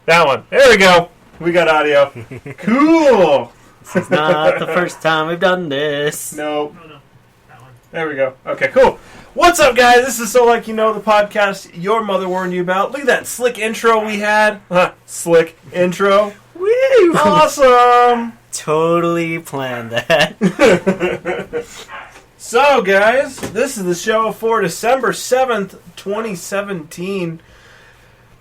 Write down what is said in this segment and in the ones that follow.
That one. There we go. We got audio. Cool. This is not the first time we've done this. Nope. Oh, no. That one. There we go. Okay, cool. What's up, guys? This is So Like You Know, the podcast your mother warned you about. Look at that slick intro we had. Slick intro. Woo! Awesome. Totally planned that. So, guys, this is the show for December 7th, 2017.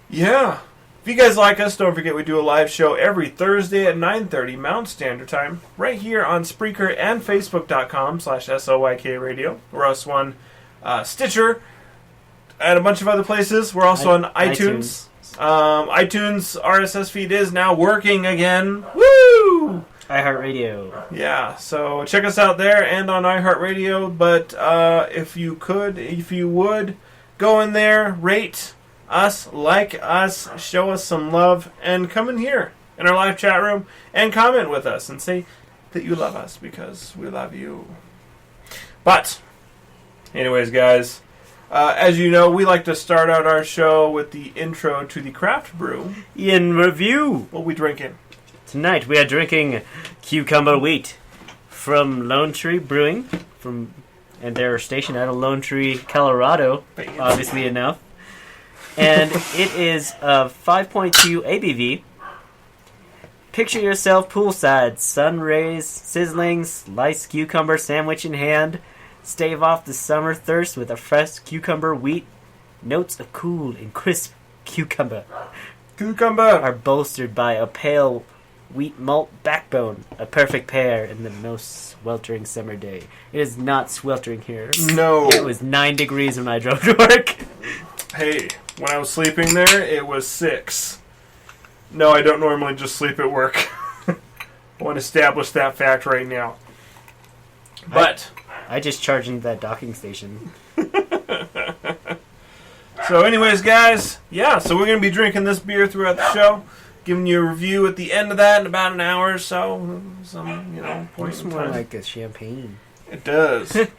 Yeah. If you guys like us, don't forget we do a live show every Thursday at 9:30 Mountain Standard Time, right here on Spreaker and Facebook.com/SOYK Radio. We're also on Stitcher and a bunch of other places. We're also on iTunes. iTunes RSS feed is now working again. Woo! iHeartRadio. Yeah, so check us out there and on iHeartRadio. But if you would, go in there, rate us, like us, show us some love, and come in here in our live chat room and comment with us and say that you love us because we love you. But, anyways, guys, as you know, we like to start out our show with the intro to the craft brew. In review, What we drinking? tonight we are drinking Cucumber Wheat from Lone Tree Brewing, and they're stationed out of Lone Tree, Colorado, obviously enough. And it is a 5.2 ABV. Picture yourself poolside, sun rays, sizzling, sliced cucumber sandwich in hand. Stave off the summer thirst with a fresh cucumber wheat. Notes of cool and crisp cucumber Cucumber! are bolstered by a pale wheat malt backbone. A perfect pair in the most sweltering summer day. It is not sweltering here. No. It was 9 degrees when I drove to work. Hey, when I was sleeping there, it was 6. No, I don't normally just sleep at work. I want to establish that fact right now. But, I just charged into that docking station. so anyways, guys, yeah, so we're going to be drinking this beer throughout the show, giving you a review at the end of that in about an hour or so. Some, point It's in more time. like a champagne. It does. It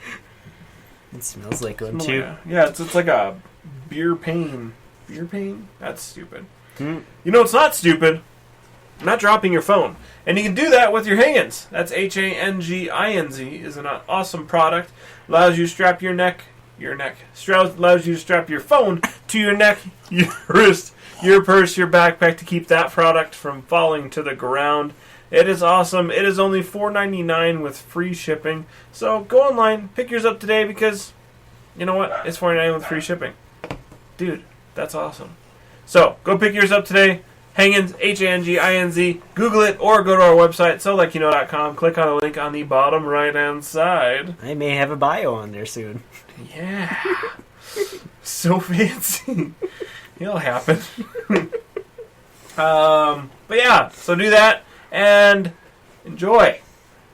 smells like one too. Yeah, it's like a beer pain. Beer pain? That's stupid. Hmm. You know it's not stupid? Not dropping your phone. And you can do that with your Hanginz. That's Hanginz is an awesome product. Allows you to strap allows you to strap your phone to your neck, your wrist, your purse, your backpack to keep that product from falling to the ground. It is awesome. It is only $4.99 with free shipping. So go online, pick yours up today because, you know what? It's $4.99 with free shipping. Dude, that's awesome. So go pick yours up today. Hanginz, Hanginz. Google it or go to our website, solikeyouknow.com. Click on the link on the bottom right-hand side. I may have a bio on there soon. Yeah. So fancy. It'll happen. But yeah, so do that and enjoy.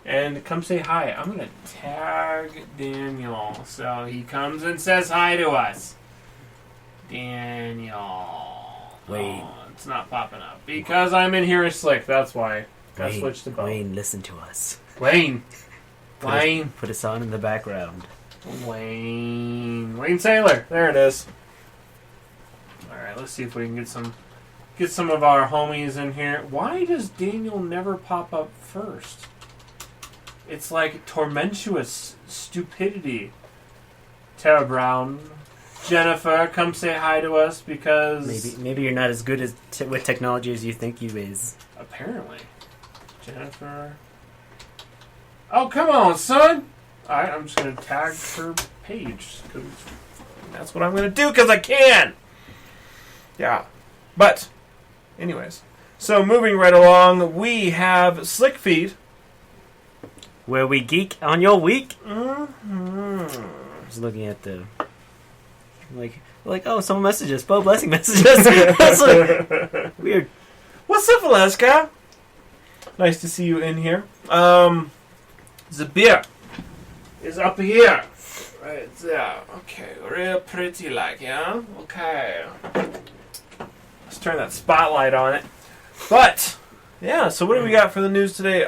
And come say hi. I'm going to tag Daniel so he comes and says hi to us. Daniel. Wait. Oh, it's not popping up. Because I'm in here as slick. That's why. Got to switch the button. Wayne, listen to us. Wayne. Put us on in the background. Wayne Sailor. There it is. Alright, let's see if we can get some of our homies in here. Why does Daniel never pop up first? It's like tormentuous stupidity. Tara Brown. Jennifer, come say hi to us because... Maybe you're not as good with technology as you think you is. Apparently. Jennifer. Oh, come on, son! Alright, I'm just going to tag her page. Cause that's what I'm going to do because I can! Yeah. But, anyways. So, moving right along, we have Slick Feed. Where we geek on your week. Mm-hmm. Just looking at the... Like, oh, someone messaged us. Bo Blessing messaged us. That's like, weird. What's up, Alaska? Nice to see you in here. The beer is up here. Right there. Okay, real pretty like, yeah? Okay. Let's turn that spotlight on it. But, yeah, so what do we got for the news today?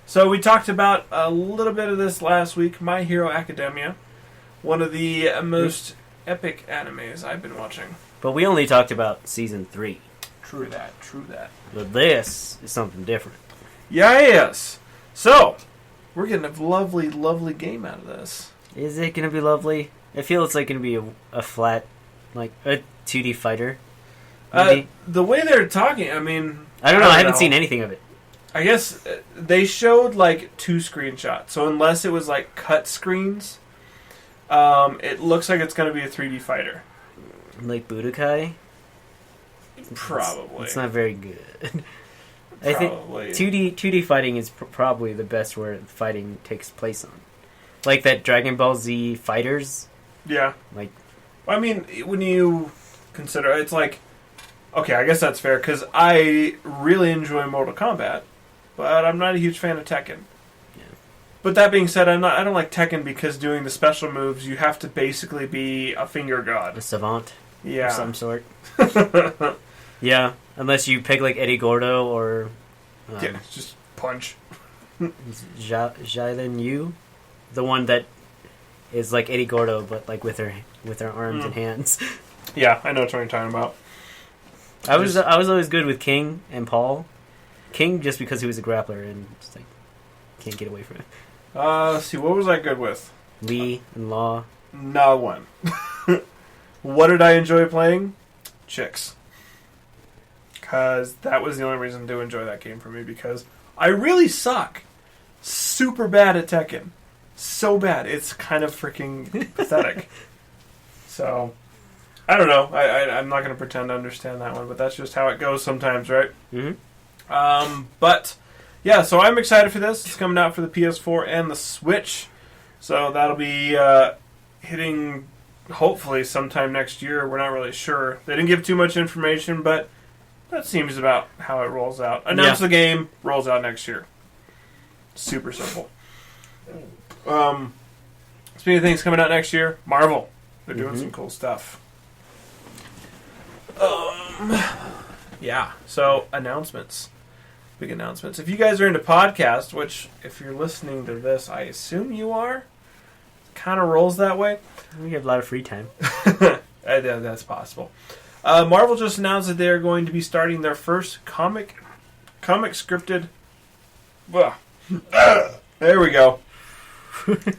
So we talked about a little bit of this last week. My Hero Academia. One of the most epic animes I've been watching. But we only talked about season 3. True that. But this is something different. Yes. So, we're getting a lovely, lovely game out of this. Is it going to be lovely? I feel it's like going to be a flat, like a 2D fighter. The way they're talking, I mean... I don't know. I haven't seen anything of it. I guess they showed like 2 screenshots. So unless it was like cut screens, it looks like it's going to be a 3D fighter. Like Budokai? Probably. It's not very good. I Probably. think 2D fighting is probably the best where fighting takes place on. Like that Dragon Ball Z Fighters. Yeah. Like, I mean, when you consider it's like, okay, I guess that's fair because I really enjoy Mortal Kombat, but I'm not a huge fan of Tekken. Yeah. But that being said, I don't like Tekken because doing the special moves, you have to basically be a finger god, a savant, yeah, of some sort. Yeah, unless you pick like Eddie Gordo or yeah, just punch. Jilin Yu, the one that is like Eddie Gordo, but like with her arms and hands. Yeah, I know what you're talking about. I was always good with King and Paul. King just because he was a grappler and just like can't get away from it. Let's see, what was I good with? Lee and Law. No one. What did I enjoy playing? Chicks. Because that was the only reason to enjoy that game for me, because I really suck. Super bad at Tekken. So bad. It's kind of freaking pathetic. So, I don't know. I'm not going to pretend to understand that one, but that's just how it goes sometimes, right? Mm-hmm. But, yeah, so I'm excited for this. It's coming out for the PS4 and the Switch. So that'll be hitting, hopefully, sometime next year. We're not really sure. They didn't give too much information, but that seems about how it rolls out. Announce the game, rolls out next year. Super simple. Speaking of things coming out next year, Marvel. They're doing some cool stuff. Yeah, so announcements. Big announcements. If you guys are into podcasts, which if you're listening to this, I assume you are, kind of rolls that way. We have a lot of free time. That's possible. Marvel just announced that they're going to be starting their first comic scripted... there we go.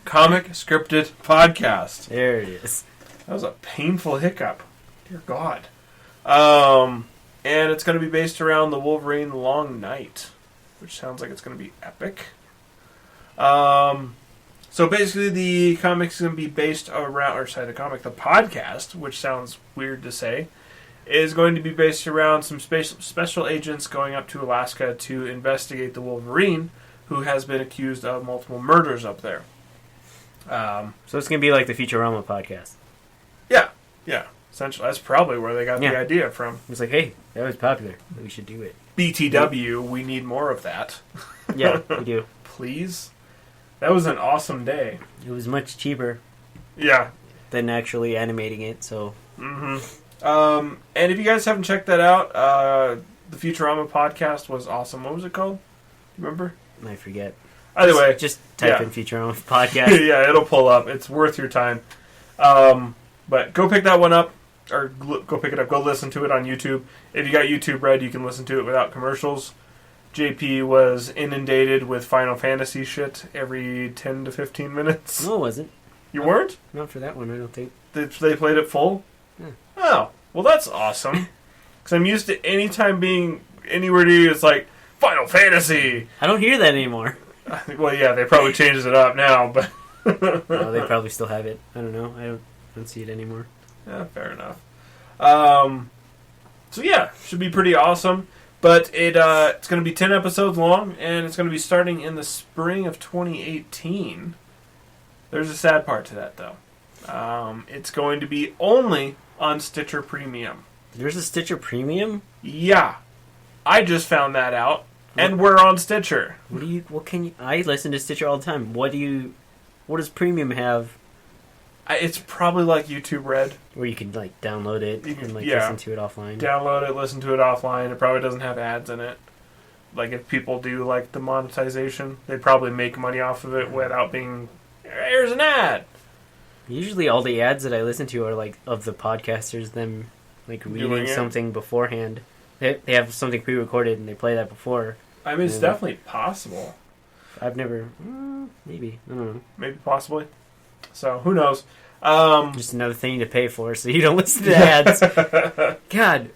Comic scripted podcast. There it is. That was a painful hiccup. Dear God. And it's going to be based around the Wolverine Long Night, which sounds like it's going to be epic. So basically the comic's going to be based around, the podcast, which sounds weird to say, is going to be based around some special agents going up to Alaska to investigate the Wolverine, who has been accused of multiple murders up there. So it's going to be like the Futurama podcast. Yeah. Essentially, that's probably where they got the idea from. It's like, hey, that was popular. We should do it. BTW, we need more of that. Yeah, we do. Please? That was an awesome day. It was much cheaper. Yeah. Than actually animating it, so... Mm-hmm. And if you guys haven't checked that out, the Futurama podcast was awesome. What was it called? Remember? I forget. Either way. Just type in Futurama podcast. Yeah, it'll pull up. It's worth your time. But go pick that one up. Or go pick it up. Go listen to it on YouTube. If you got YouTube Red, you can listen to it without commercials. JP was inundated with Final Fantasy shit every 10 to 15 minutes. No, it wasn't. You weren't? Not for that one, I don't think. They played it full? Yeah. Oh, well that's awesome. Because I'm used to any time being anywhere to you, it's like, Final Fantasy! I don't hear that anymore. Well, yeah, they probably changed it up now, but... No, they probably still have it. I don't know. I don't see it anymore. Yeah, fair enough. So yeah, should be pretty awesome. But it's going to be 10 episodes long, and it's going to be starting in the spring of 2018. There's a sad part to that, though. It's going to be only on Stitcher Premium. There's a Stitcher Premium? Yeah. I just found that out, and we're on Stitcher. I listen to Stitcher all the time. What does Premium have? It's probably like YouTube Red. Where you can like download it and listen to it offline. Download it, listen to it offline. It probably doesn't have ads in it. Like if people do like the monetization, they probably make money off of it without being, here's an ad. Usually all the ads that I listen to are like of the podcasters, them like reading something beforehand. they have something pre-recorded and they play that before. I mean, it's definitely possible. I've never... maybe. I don't know. Maybe, possibly. So, who knows? Just another thing to pay for so you don't listen to ads. God.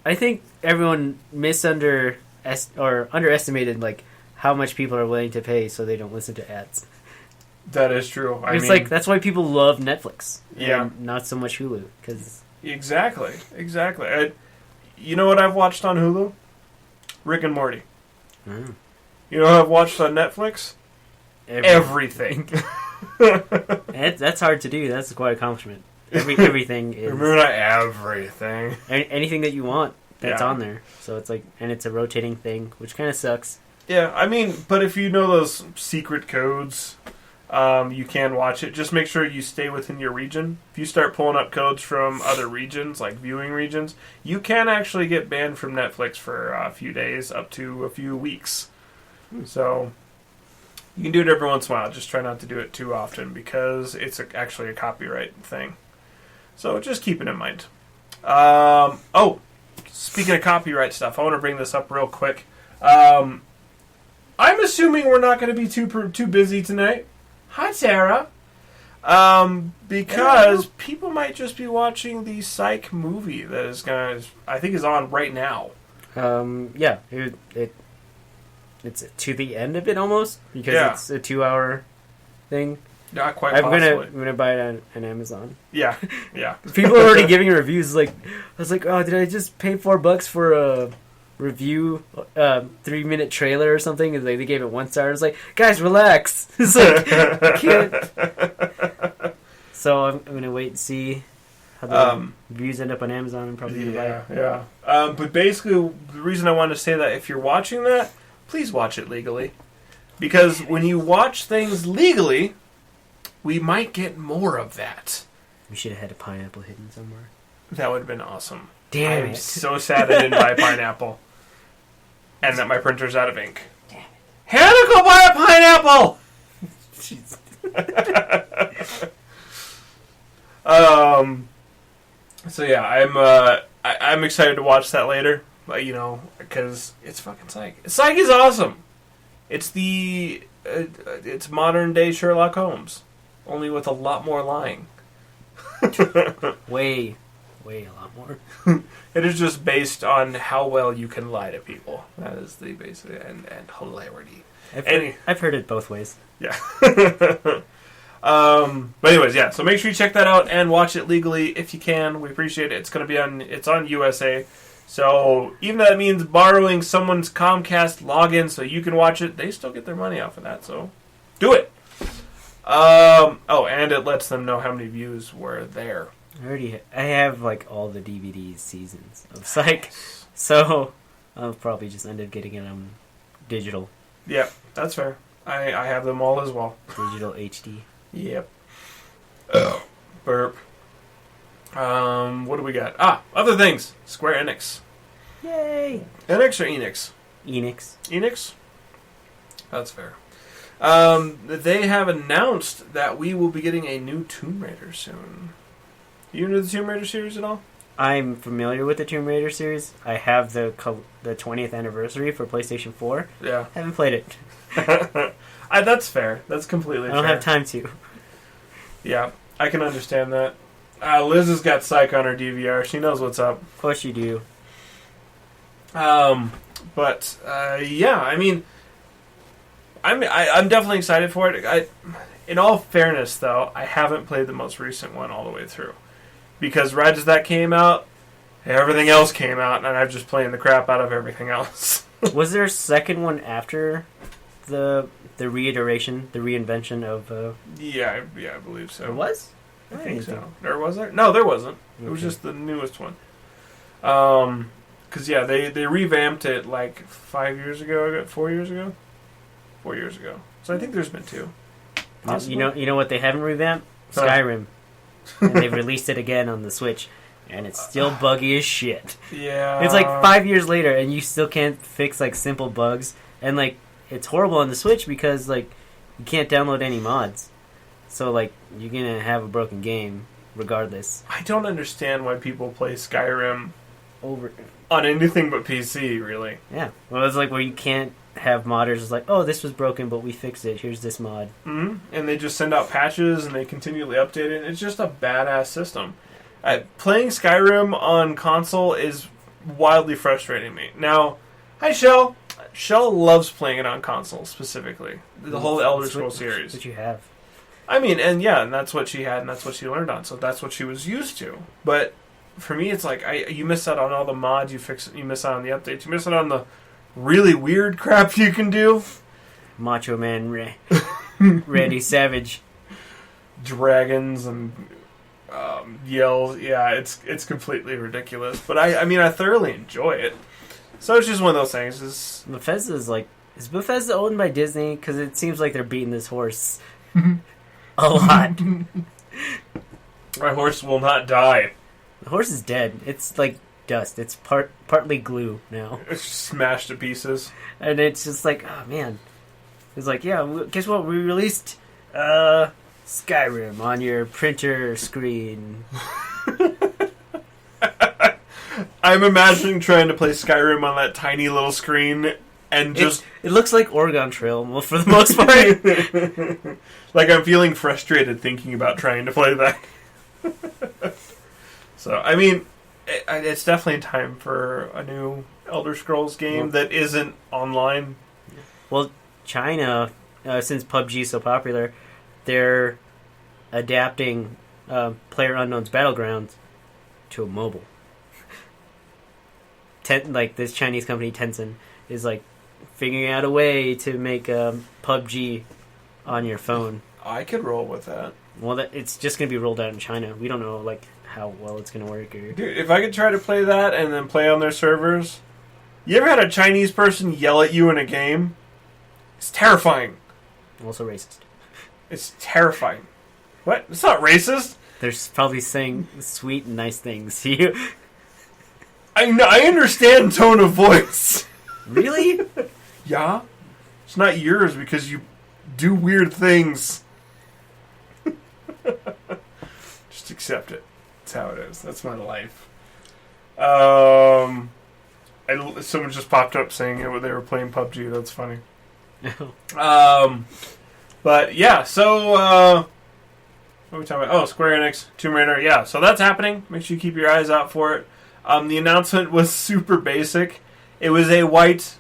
I think everyone underestimated, like, how much people are willing to pay so they don't listen to ads. That is true. I mean, like, that's why people love Netflix. Yeah. And not so much Hulu. Cause... Exactly. You know what I've watched on Hulu? Rick and Morty. Mm. You know what I've watched on Netflix? Everything. That's hard to do. That's quite an accomplishment. Everything is... Remember that? Everything. Anything that you want, that's on there. So it's like... And it's a rotating thing, which kind of sucks. Yeah, I mean, but if you know those secret codes, you can watch it. Just make sure you stay within your region. If you start pulling up codes from other regions, like viewing regions, you can actually get banned from Netflix for a few days, up to a few weeks. So... You can do it every once in a while. Just try not to do it too often because it's actually a copyright thing. So just keep it in mind. Speaking of copyright stuff, I want to bring this up real quick. I'm assuming we're not going to be too busy tonight. Hi, Sarah. Because people might just be watching the Psych movie that is I think is on right now. Yeah, it's to the end of it almost because it's a 2-hour thing. Not quite. I'm gonna buy it on Amazon. Yeah. People are already giving reviews. Like, I was like, oh, did I just pay $4 for a review, 3-minute trailer or something? And they gave it 1 star. I was like, guys, relax. It's like, I can't. So I'm gonna wait and see how the reviews end up on Amazon and probably buy it. Yeah. But basically, the reason I wanted to say that, if you're watching that, please watch it legally. Because when you watch things legally, we might get more of that. We should have had a pineapple hidden somewhere. That would have been awesome. Damn I'm it. so sad I didn't buy a pineapple. And that my printer's out of ink. Damn it. Hannah, go buy a pineapple! So yeah, I'm excited to watch that later. Because it's fucking Psych. Psych is awesome. It's it's modern day Sherlock Holmes, only with a lot more lying. way a lot more. It is just based on how well you can lie to people. That is the basic and hilarity. I've heard it both ways. Yeah. But anyways, yeah. So make sure you check that out and watch it legally if you can. We appreciate it. It's on USA. So even though that means borrowing someone's Comcast login so you can watch it, they still get their money off of that. So do it. And it lets them know how many views were there. I have like all the DVD seasons of Psych, so I'll probably just end up getting it on digital. Yep, that's fair. I have them all as well. Digital HD. Yep. Burp. What do we got? Other things. Square Enix. Yay! Enix or Enix? Enix. That's fair. They have announced that we will be getting a new Tomb Raider soon. You into the Tomb Raider series at all? I'm familiar with the Tomb Raider series. I have the 20th anniversary for PlayStation 4. Yeah. Haven't played it. That's fair. That's completely fair. I don't have time to. Yeah, I can understand that. Liz has got Psych on her DVR. She knows what's up. Of course you do. Yeah, I mean, I'm definitely excited for it. In all fairness, though, I haven't played the most recent one all the way through. Because right as that came out, everything else came out, and I'm just playing the crap out of everything else. Was there a second one after the reiteration, the reinvention of... Yeah, I believe so. There was? I think so. There was there? No, there wasn't. Okay. It was just the newest one. Because, they revamped it like 5 years ago, 4 years ago? 4 years ago. So I think there's been 2. Possibly. You know what they haven't revamped? Skyrim. And they've released it again on the Switch. And it's still buggy as shit. Yeah. It's like 5 years later and you still can't fix like simple bugs. And like, it's horrible on the Switch because like, you can't download any mods. So like, you're gonna have a broken game regardless. I don't understand why people play Skyrim over on anything but PC, really. Yeah. Well, it's like where you can't have modders. It's like, oh, this was broken, but we fixed it. Here's this mod. Mm-hmm. And they just send out patches and they continually update it. It's just a badass system. Playing Skyrim on console is wildly frustrating me. Now, hi Shell. Shell loves playing it on console specifically. The whole Elder Scrolls series. That you have. I mean, and that's what she had, and that's what she learned on. So that's what she was used to. But for me, it's like you miss out on all the mods. You miss out on the updates. You miss out on the really weird crap you can do. Macho Man Randy Savage. Dragons and yells. Yeah, it's completely ridiculous. But I mean, I thoroughly enjoy it. So it's just one of those things. Bethesda is Bethesda owned by Disney? Because it seems like they're beating this horse a lot. My horse will not die. The horse is dead. It's like dust. It's partly glue now. It's smashed to pieces. And it's just like, oh man. It's like, yeah, guess what? We released Skyrim on your printer screen. I'm imagining trying to play Skyrim on that tiny little screen and just... It looks like Oregon Trail for the most part. Like I'm feeling frustrated thinking about trying to play that. So, I mean, it's definitely time for a new Elder Scrolls game that isn't online. Well, China, since PUBG is so popular, they're adapting PlayerUnknown's Battlegrounds to a mobile. Like this Chinese company Tencent is like figuring out a way to make PUBG on your phone. I could roll with that. Well, it's just going to be rolled out in China. We don't know like how well it's going to work. Dude, if I could try to play that and then play on their servers, you ever had a Chinese person yell at you in a game? It's terrifying. Also racist. It's terrifying. What? It's not racist. They're probably saying sweet and nice things to you. I understand tone of voice. Really? Yeah. It's not yours because you do weird things. Just accept it. That's how it is. That's my life. Someone just popped up saying they were playing PUBG. That's funny. But yeah, so what are we talking about? Oh, Square Enix, Tomb Raider. Yeah, so that's happening. Make sure you keep your eyes out for it. The announcement was super basic. It was a white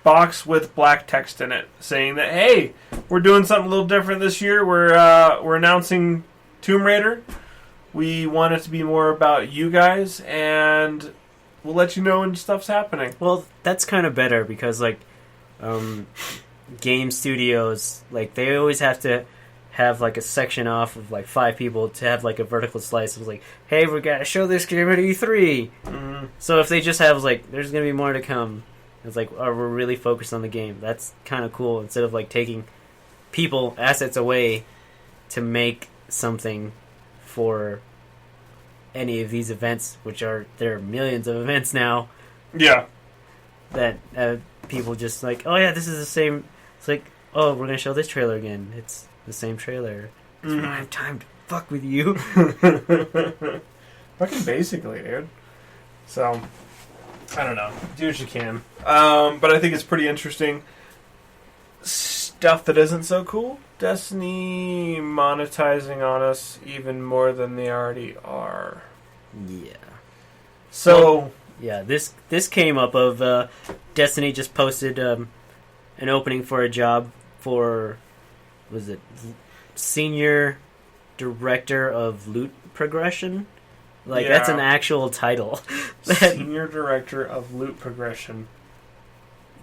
box with black text in it saying that, hey, we're doing something a little different this year. We're announcing Tomb Raider. We want it to be more about you guys, and we'll let you know when stuff's happening. Well, that's kind of better because, like, game studios, like, they always have to have like a section off of like 5 people to have like a vertical slice of like, hey, we gotta show this game at E3. Mm-hmm. So if they just have like, there's gonna be more to come, it's like, oh, we're really focused on the game. That's kind of cool. Instead of like taking assets away to make something for any of these events, which there are millions of events now. Yeah. That people just like, oh yeah, this is the same. It's like, oh, we're gonna show this trailer again. It's the same trailer. I don't have time to fuck with you. Fucking basically, dude. So, I don't know. Do what you can. But I think it's pretty interesting. Stuff that isn't so cool. Destiny monetizing on us even more than they already are. Yeah. So... Well, yeah, this came up of Destiny just posted an opening for a job for... was it Senior Director of Loot Progression? Like, yeah. That's an actual title. Senior Director of Loot Progression.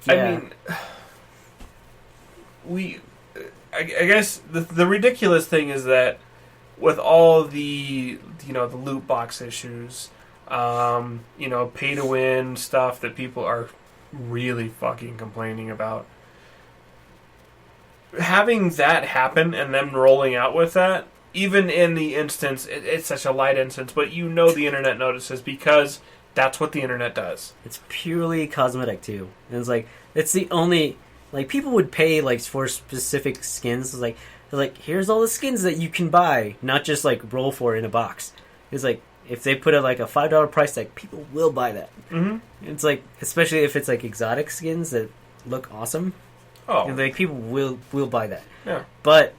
Yeah. I mean, I guess the ridiculous thing is that with all the, the loot box issues, pay to win stuff that people are really fucking complaining about, having that happen and them rolling out with that, even in the instance, it's such a light instance, but the internet notices because that's what the internet does. It's purely cosmetic too. And it's like, it's the only, like, people would pay like for specific skins. It's like, here's all the skins that you can buy, not just like roll for in a box. It's like, if they put like a $5 price tag, people will buy that. Mm-hmm. It's like, especially if it's like exotic skins that look awesome. Oh, And, like, people will buy that. yeah. But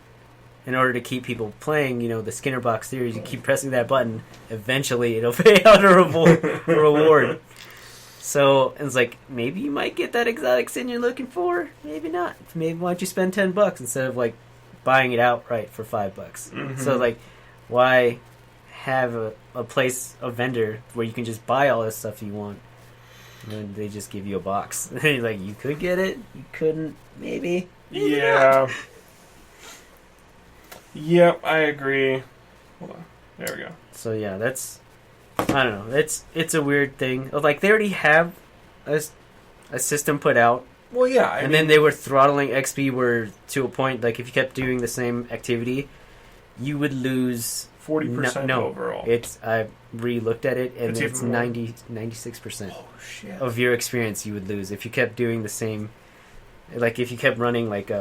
in order to keep people playing, the Skinner Box series, you keep pressing that button. Eventually, it'll pay out a reward. So it's like, maybe you might get that exotic skin you're looking for. Maybe not. Maybe why don't you spend $10 instead of like buying it outright for $5? Mm-hmm. So like, why have a vendor where you can just buy all this stuff you want, and then they just give you a box? Like, you could get it, you couldn't, maybe Yeah. not. Yep, I agree. Hold on. There we go. So yeah, I don't know. It's a weird thing. Like, they already have a system put out, Well, yeah. and then they were throttling XP where, to a point, like, if you kept doing the same activity, you would lose 40% no, overall. I re-looked at it, and it's even more. 96% Oh, shit. of your experience you would lose if you kept doing the same. Like, if you kept running like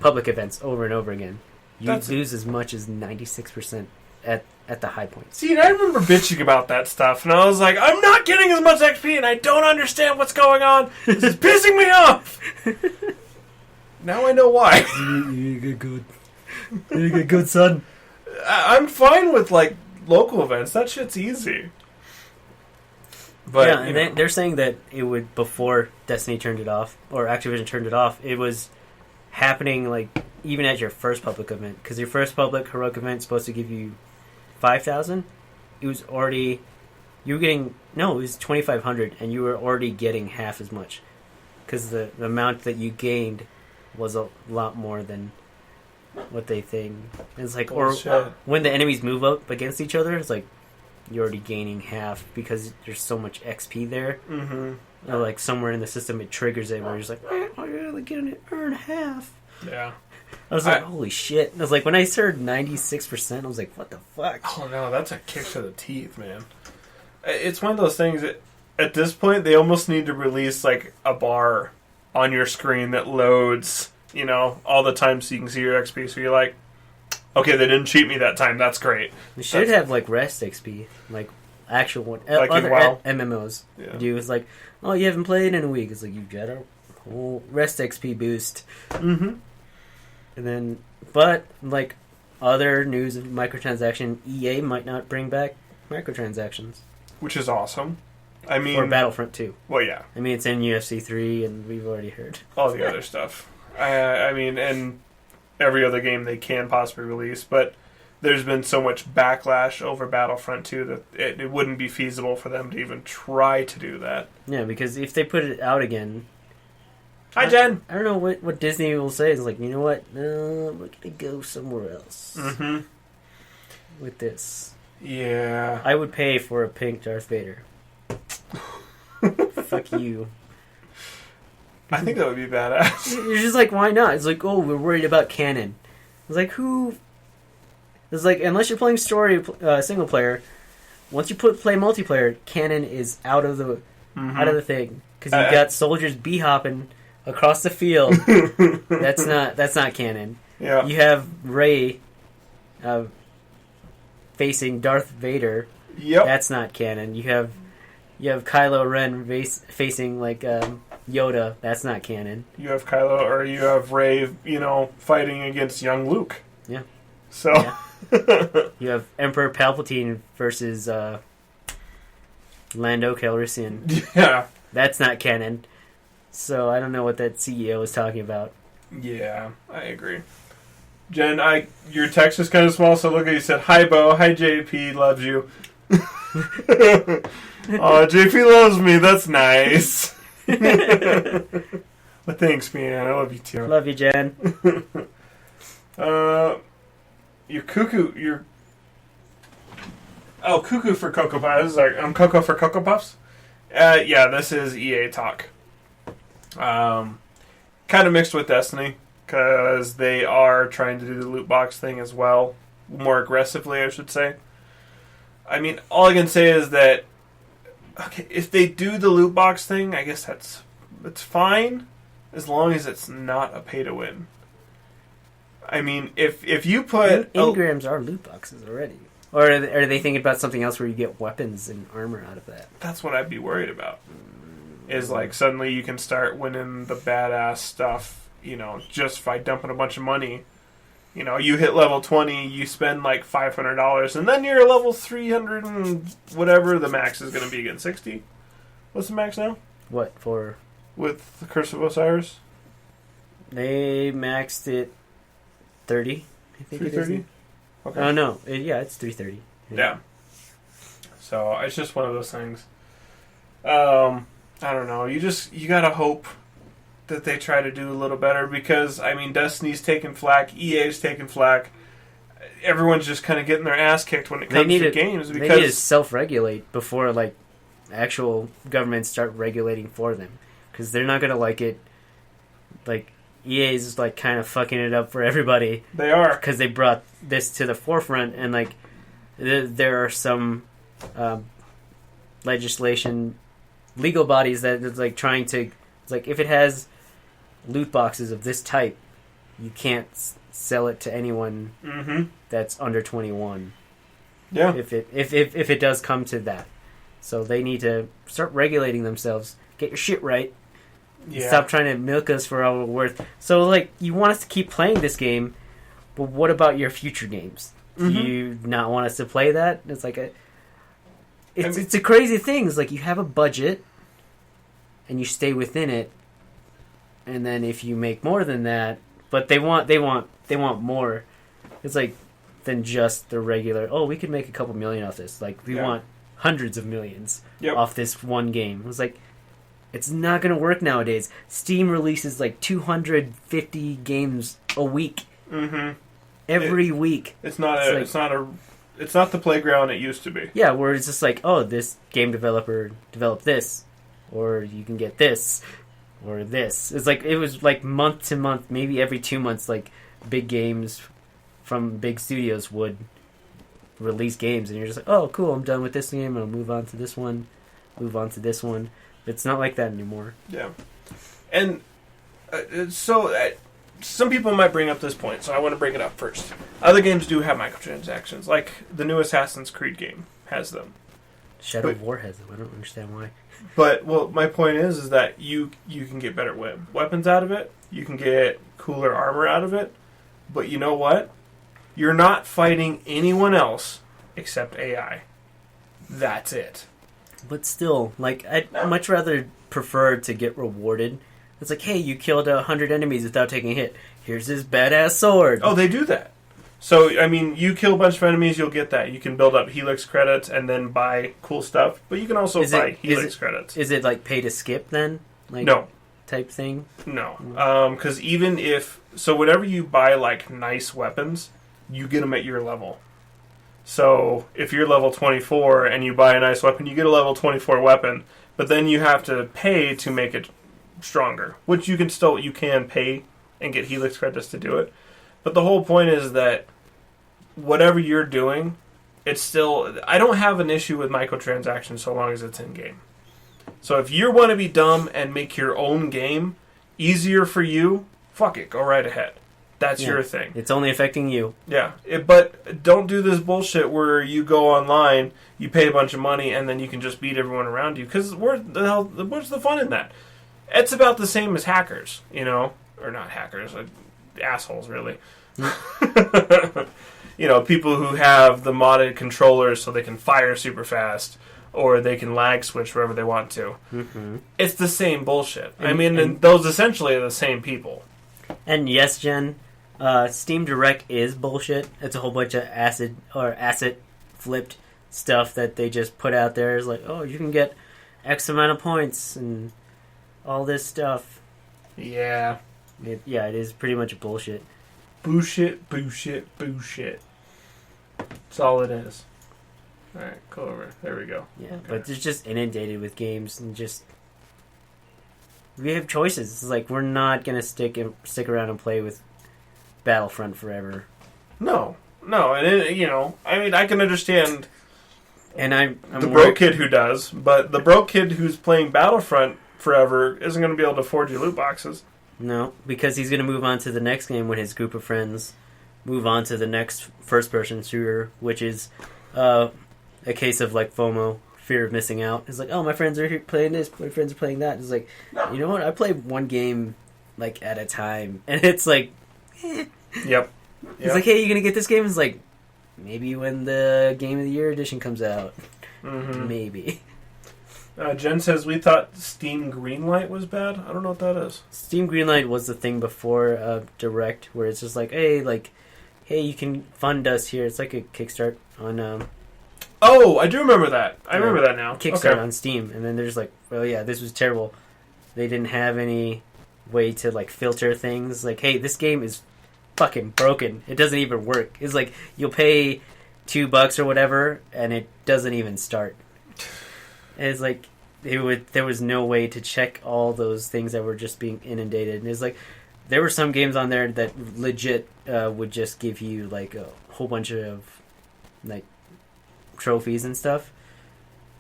public events over and over again, you'd lose as much as 96% at the high points. See, and I remember bitching about that stuff, and I was like, I'm not getting as much XP, and I don't understand what's going on. This is pissing me off. Now I know why. You get good. You get good, son. I'm fine with, like, local events. That shit's easy. But, yeah, and they're saying that it would, before Destiny turned it off, or Activision turned it off, it was happening, like, even at your first public event. Because your first public heroic event is supposed to give you 5,000. It was already... You were getting... No, it was 2,500, and you were already getting half as much. Because the amount that you gained was a lot more than what they think. It's like... Bullshit. When the enemies move up against each other, it's like you're already gaining half because there's so much XP there. Mm-hmm. Or like somewhere in the system it triggers it where you're just like, oh, you're only gonna earn half. Yeah. I was like, holy shit. I was like, when I heard 96%, I was like, what the fuck? Oh, no, that's a kick to the teeth, man. It's one of those things that, at this point, they almost need to release, like, a bar on your screen that loads, all the time so you can see your XP. So you're like, okay, they didn't cheat me that time. That's great. They should have, like, rest XP. Like, actual one. Like other in WoW? MMOs. Yeah. Do it's like, oh, you haven't played in a week. It's like, you got a whole rest XP boost. Mm-hmm. And then, but, like, other news of microtransaction, EA might not bring back microtransactions. Which is awesome. I mean... Or Battlefront 2. Well, yeah. I mean, it's in UFC 3, and we've already heard. All the other stuff. I mean, and every other game they can possibly release, but there's been so much backlash over Battlefront 2 that it wouldn't be feasible for them to even try to do that. Yeah, because if they put it out again... Hi, Jen! I don't know what Disney will say. It's like, you know what? No, we're going to go somewhere else Mm-hmm. with this. Yeah. I would pay for a pink Darth Vader. Fuck you. I think that would be badass. You're just like, why not? It's like, oh, we're worried about canon. It's like, who... It's like, unless you're playing story single player, once you play multiplayer, canon is out of the thing. Because you've got soldiers bee-hopping across the field. That's not canon. Yeah. You have Rey facing Darth Vader. Yep. That's not canon. You have Kylo Ren facing like Yoda. That's not canon. You have Kylo, or you have Rey, fighting against young Luke. Yeah. So. Yeah. You have Emperor Palpatine versus Lando Calrissian. Yeah. That's not canon. So I don't know what that CEO is talking about. Yeah, I agree. Jen, your text is kind of small, so look at you said, hi, Bo. Hi, JP. Loves you. Oh, JP loves me. That's nice. Well, thanks, man. I love you, too. Love you, Jen. You're cuckoo. Cuckoo for Cocoa Puffs. I'm Cocoa for Cocoa Puffs. Yeah, this is EA talk. Kind of mixed with Destiny, because they are trying to do the loot box thing as well, more aggressively, I should say. I mean, all I can say is that, okay, if they do the loot box thing, I guess it's fine, as long as it's not a pay to win. I mean, if you put Engrams are loot boxes already. Or are they thinking about something else where you get weapons and armor out of that? That's what I'd be worried about. Is like suddenly you can start winning the badass stuff, just by dumping a bunch of money. You hit level 20, you spend like $500, and then you're level 300 and whatever the max is going to be again. 60? What's the max now? What, for? With the Curse of Osiris? They maxed it 30, I think 330? it is. Okay. Oh, no. It's 330. Yeah. So, it's just one of those things. I don't know. You gotta hope that they try to do a little better because, Destiny's taking flack, EA's taking flack. Everyone's just kind of getting their ass kicked when it comes to games because they need to self-regulate before, actual governments start regulating for them. Because they're not going to like it. EA's kind of fucking it up for everybody. They are. Because they brought this to the forefront, and, there are some legal bodies that is, trying to... It's if it has loot boxes of this type, you can't sell it to anyone that's under 21. Yeah. If it does come to that. So they need to start regulating themselves. Get your shit right. Yeah. Stop trying to milk us for all we're worth. So, you want us to keep playing this game, but what about your future games? Do you not want us to play that? It's it's a crazy thing. It's you have a budget, and you stay within it, and then if you make more than that, but they want more. It's than just the regular. Oh, we could make a couple million off this. We want hundreds of millions off this one game. It's it's not going to work nowadays. Steam releases 250 games a week. Every week. It's not the playground it used to be. Yeah, where it's just this game developer developed this, or you can get this, or this. It's it was month to month, maybe every 2 months, big games from big studios would release games, and you're just oh, cool, I'm done with this game, I'll move on to this one, move on to this one. It's not like that anymore. Yeah. And some people might bring up this point, so I want to bring it up first. Other games do have microtransactions, like the new Assassin's Creed game has them. Shadow of War has them. I don't understand why. But, my point is that you can get better weapons out of it. You can get cooler armor out of it. But you know what? You're not fighting anyone else except AI. That's it. But still, I'd much rather prefer to get rewarded. It's hey, you killed 100 enemies without taking a hit. Here's this badass sword. Oh, they do that. So, you kill a bunch of enemies, you'll get that. You can build up Helix credits and then buy cool stuff. But you can also buy Helix credits. Is it pay to skip then? No. Type thing? No. Because even if... So, whenever you buy, nice weapons, you get them at your level. So, if you're level 24 and you buy a nice weapon, you get a level 24 weapon, but then you have to pay to make it stronger, which you can pay and get Helix credits to do it. But the whole point is that whatever you're doing, it's still... I don't have an issue with microtransactions so long as it's in-game. So if you want to be dumb and make your own game easier for you, fuck it, go right ahead. That's your thing. It's only affecting you. Yeah, but don't do this bullshit where you go online, you pay a bunch of money, and then you can just beat everyone around you. Because what's the fun in that? It's about the same as hackers, or not hackers, assholes, really. People who have the modded controllers so they can fire super fast, or they can lag switch wherever they want to. It's the same bullshit. And those essentially are the same people. And yes, Jen. Steam Direct is bullshit. It's a whole bunch of asset flipped stuff that they just put out there. It's oh, you can get X amount of points and all this stuff. Yeah. It is pretty much bullshit. Bullshit. That's all it is. Alright, go over. There we go. Yeah, okay. But it's just inundated with games and just... We have choices. It's we're not going to stick around and play with Battlefront forever. No, and I can understand. And I'm the broke kid who does, but the broke kid who's playing Battlefront forever isn't going to be able to afford your loot boxes. No, because he's going to move on to the next game when his group of friends move on to the next first-person shooter, which is a case of like FOMO, fear of missing out. It's like, oh, my friends are here playing this, my friends are playing that. It's like, you know what? I play one game like at a time, and it's like, Yep. It's like, hey, you gonna get this game? It's like, maybe when the Game of the Year edition comes out, maybe. Jen says we thought Steam Greenlight was bad. I don't know what that is. Steam Greenlight was the thing before Direct, where it's just like, hey, you can fund us here. It's like a Kickstart on. Oh, I do remember that. I remember that now. Kickstart on Steam, and then there's like, well, yeah, this was terrible. They didn't have any way to like filter things. Like, hey, this game is fucking broken. It doesn't even work. It's like you'll pay $2 or whatever, and it doesn't even start. And it's like there was no way to check all those things that were just being inundated. And it's like there were some games on there that legit would just give you like a whole bunch of like trophies and stuff,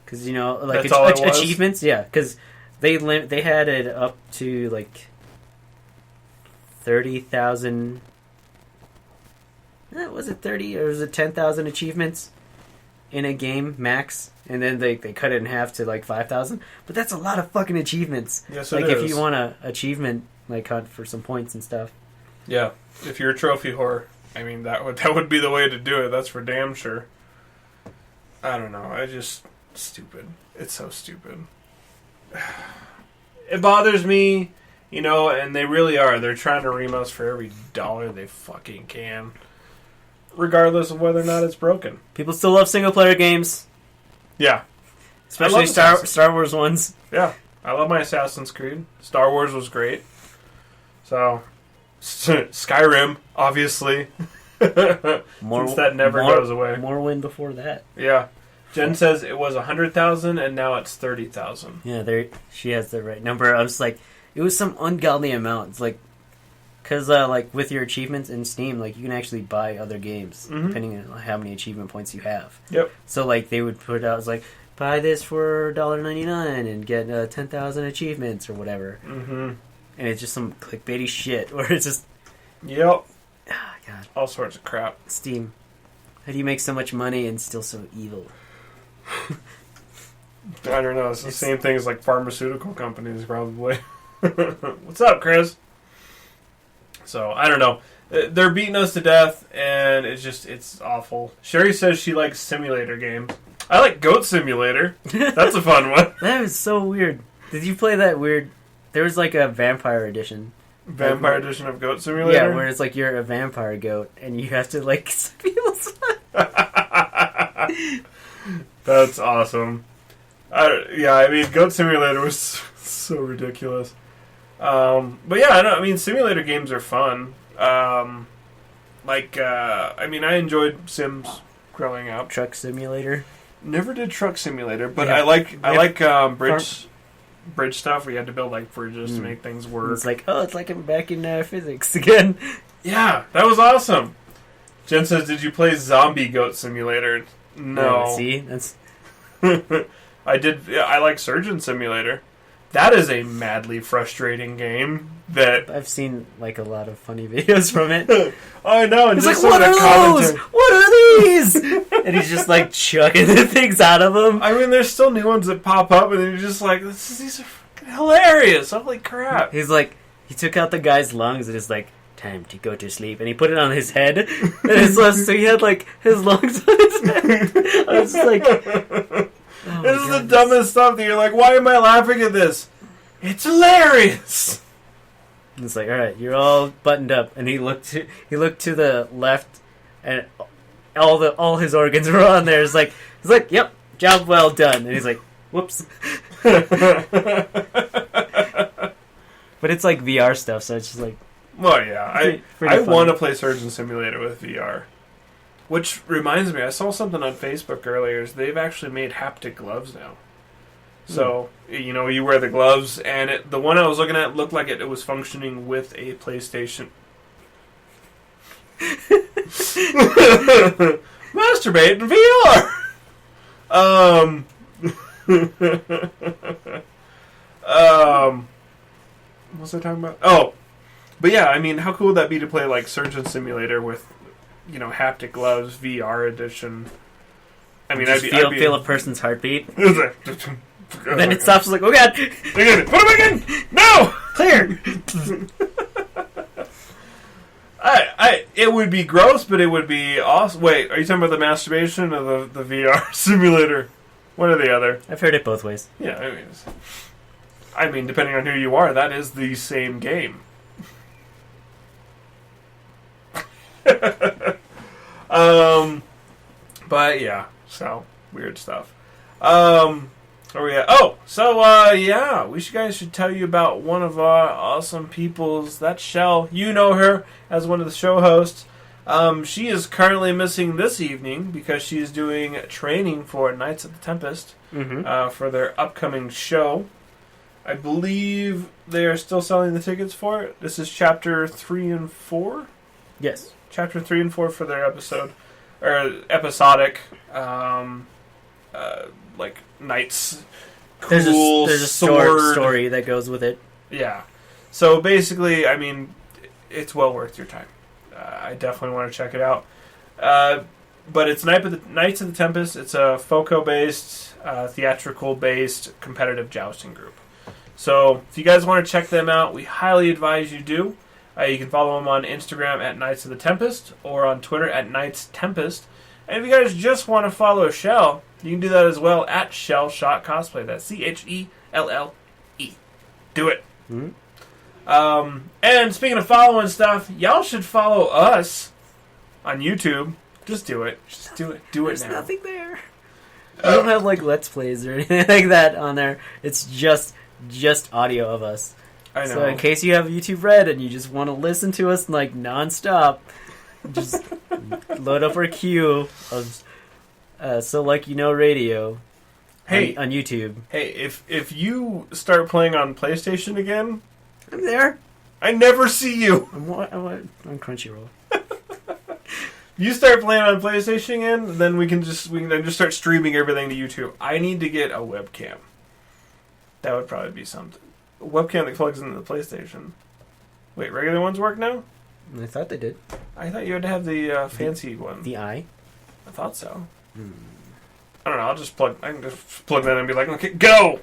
because like achievements. Yeah, because they had it up to like 30,000. Was it 30 or was it 10,000 achievements in a game max? And then they cut it in half to like 5,000. But that's a lot of fucking achievements. Yes, like it is. If you want a achievement like hunt for some points and stuff. Yeah, if you're a trophy whore, I mean that would be the way to do it. That's for damn sure. I don't know. Stupid. It's so stupid. It bothers me, and they really are. They're trying to ream us for every dollar they fucking can, regardless of whether or not it's broken. People still love single player games. Yeah. Especially Star Wars ones. Yeah. I love my Assassin's Creed. Star Wars was great. So, Skyrim, obviously. Since that never goes away. Morrowind before that. Yeah. Jen says it was 100,000 and now it's 30,000. Yeah, she has the right number. I was like, it was some ungodly amount. It's like, because like with your achievements in Steam, like you can actually buy other games depending on how many achievement points you have. Yep. So like they would put out, it's like, buy this for $1.99 and get 10,000 achievements or whatever. Mm-hmm. And it's just some clickbaity shit where it's just... Yep. Ah, God. All sorts of crap. Steam. How do you make so much money and still so evil? I don't know. It's the same thing as like pharmaceutical companies, probably. What's up, Chris? So, I don't know. They're beating us to death, and it's awful. Sherry says she likes simulator games. I like Goat Simulator. That's a fun one. That was so weird. Did you play that weird... There was like a vampire edition. Vampire edition of Goat Simulator? Yeah, where it's like you're a vampire goat, and you have to like suck people's That's awesome. I mean, Goat Simulator was so ridiculous. But yeah, simulator games are fun. I enjoyed Sims growing up. Truck Simulator. Never did Truck Simulator, but Yeah. I like bridge stuff where you had to build like bridges to make things work. It's like, it's like I'm back in physics again. Yeah, that was awesome. Jen says, "Did you play Zombie Goat Simulator?" No. See, that's. I did. Yeah, I like Surgeon Simulator. That is a madly frustrating game. That I've seen like a lot of funny videos from it. I know. And he's just like, "What are those? commentary. What are these?" And he's just like chucking the things out of them. I mean, there's still new ones that pop up, and you're just like, "These are fucking hilarious! Holy crap!" He's like, he took out the guy's lungs and is like, "Time to go to sleep," and he put it on his head. And his lungs, so he had like his lungs on his head. I was just like, this is the dumbest stuff that you're like, why am I laughing at this? It's hilarious. It's like, all right, you're all buttoned up, and he looked to the left, and all his organs were on there. He's like, yep, job well done. And he's like, whoops. But it's like VR stuff, so it's just like, well, yeah, pretty I funny. want to play Surgeon Simulator with VR. Which reminds me, I saw something on Facebook earlier. They've actually made haptic gloves now. So, you wear the gloves, and the one I was looking at looked like it was functioning with a PlayStation. Masturbate in VR! What was I talking about? Oh, but yeah, I mean, how cool would that be to play, like, Surgeon Simulator with, haptic gloves, VR edition? I mean, Just I'd feel a person's heartbeat. then Then it stops like, oh god! Put him again! No! Clear! It would be gross, but it would be awesome. Wait, are you talking about the masturbation or the VR simulator? One or the other. I've heard it both ways. Yeah, I mean, depending on who you are, that is the same game. But yeah, so weird stuff. Where we at? Oh, so yeah, guys should tell you about one of our awesome peoples. That's Shell. You know her as one of the show hosts. She is currently missing this evening because she is doing training for Knights of the Tempest for their upcoming show. I believe they are still selling the tickets for it. This is chapter 3 and 4. Yes, chapter 3 and 4 for their episodic, like Knights. Cool. There's a story that goes with it. Yeah. So basically, I mean, it's well worth your time. I definitely want to check it out. But it's Knights of the Tempest. It's a FOCO-based, theatrical-based competitive jousting group. So if you guys want to check them out, we highly advise you do. You can follow them on Instagram at Knights of the Tempest or on Twitter at Knights Tempest. And if you guys just want to follow Shell, you can do that as well at Shell Shot Cosplay. That's CHELLE. Do it. Mm-hmm. And speaking of following stuff, y'all should follow us on YouTube. Just do it. Just do it. Do it There's now. nothing there. We don't have like Let's Plays or anything like that on there. It's just audio of us. I know. So in case you have YouTube Red and you just want to listen to us like nonstop, just load up our queue of So Like You Know Radio on YouTube. Hey, if you start playing on PlayStation again, I'm there. I never see you. I'm on Crunchyroll. You start playing on PlayStation again, then we can just start streaming everything to YouTube. I need to get a webcam. That would probably be something. A webcam that plugs into the PlayStation. Wait, regular ones work now? I thought they did. I thought you had to have the fancy one. The eye? I thought so. I don't know. I can just plug that in and be like, okay, go!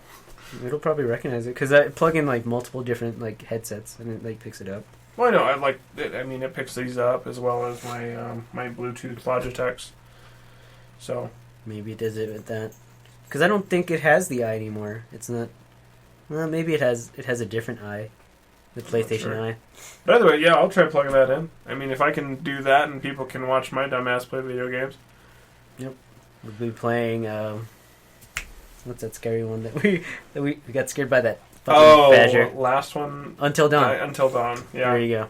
It'll probably recognize it because I plug in like multiple different like headsets and it like picks it up. Well, I know. It picks these up as well as my Bluetooth Logitechs. So maybe it does it with that because I don't think it has the eye anymore. It's not. Well, maybe it has. It has a different eye, the PlayStation Eye. But either way, yeah, I'll try plugging that in. I mean, if I can do that and people can watch my dumbass play video games. Yep, we'll be playing. What's that scary one that we got scared by that fucking badger? Last one. Until Dawn. Until Dawn. Yeah. There you go.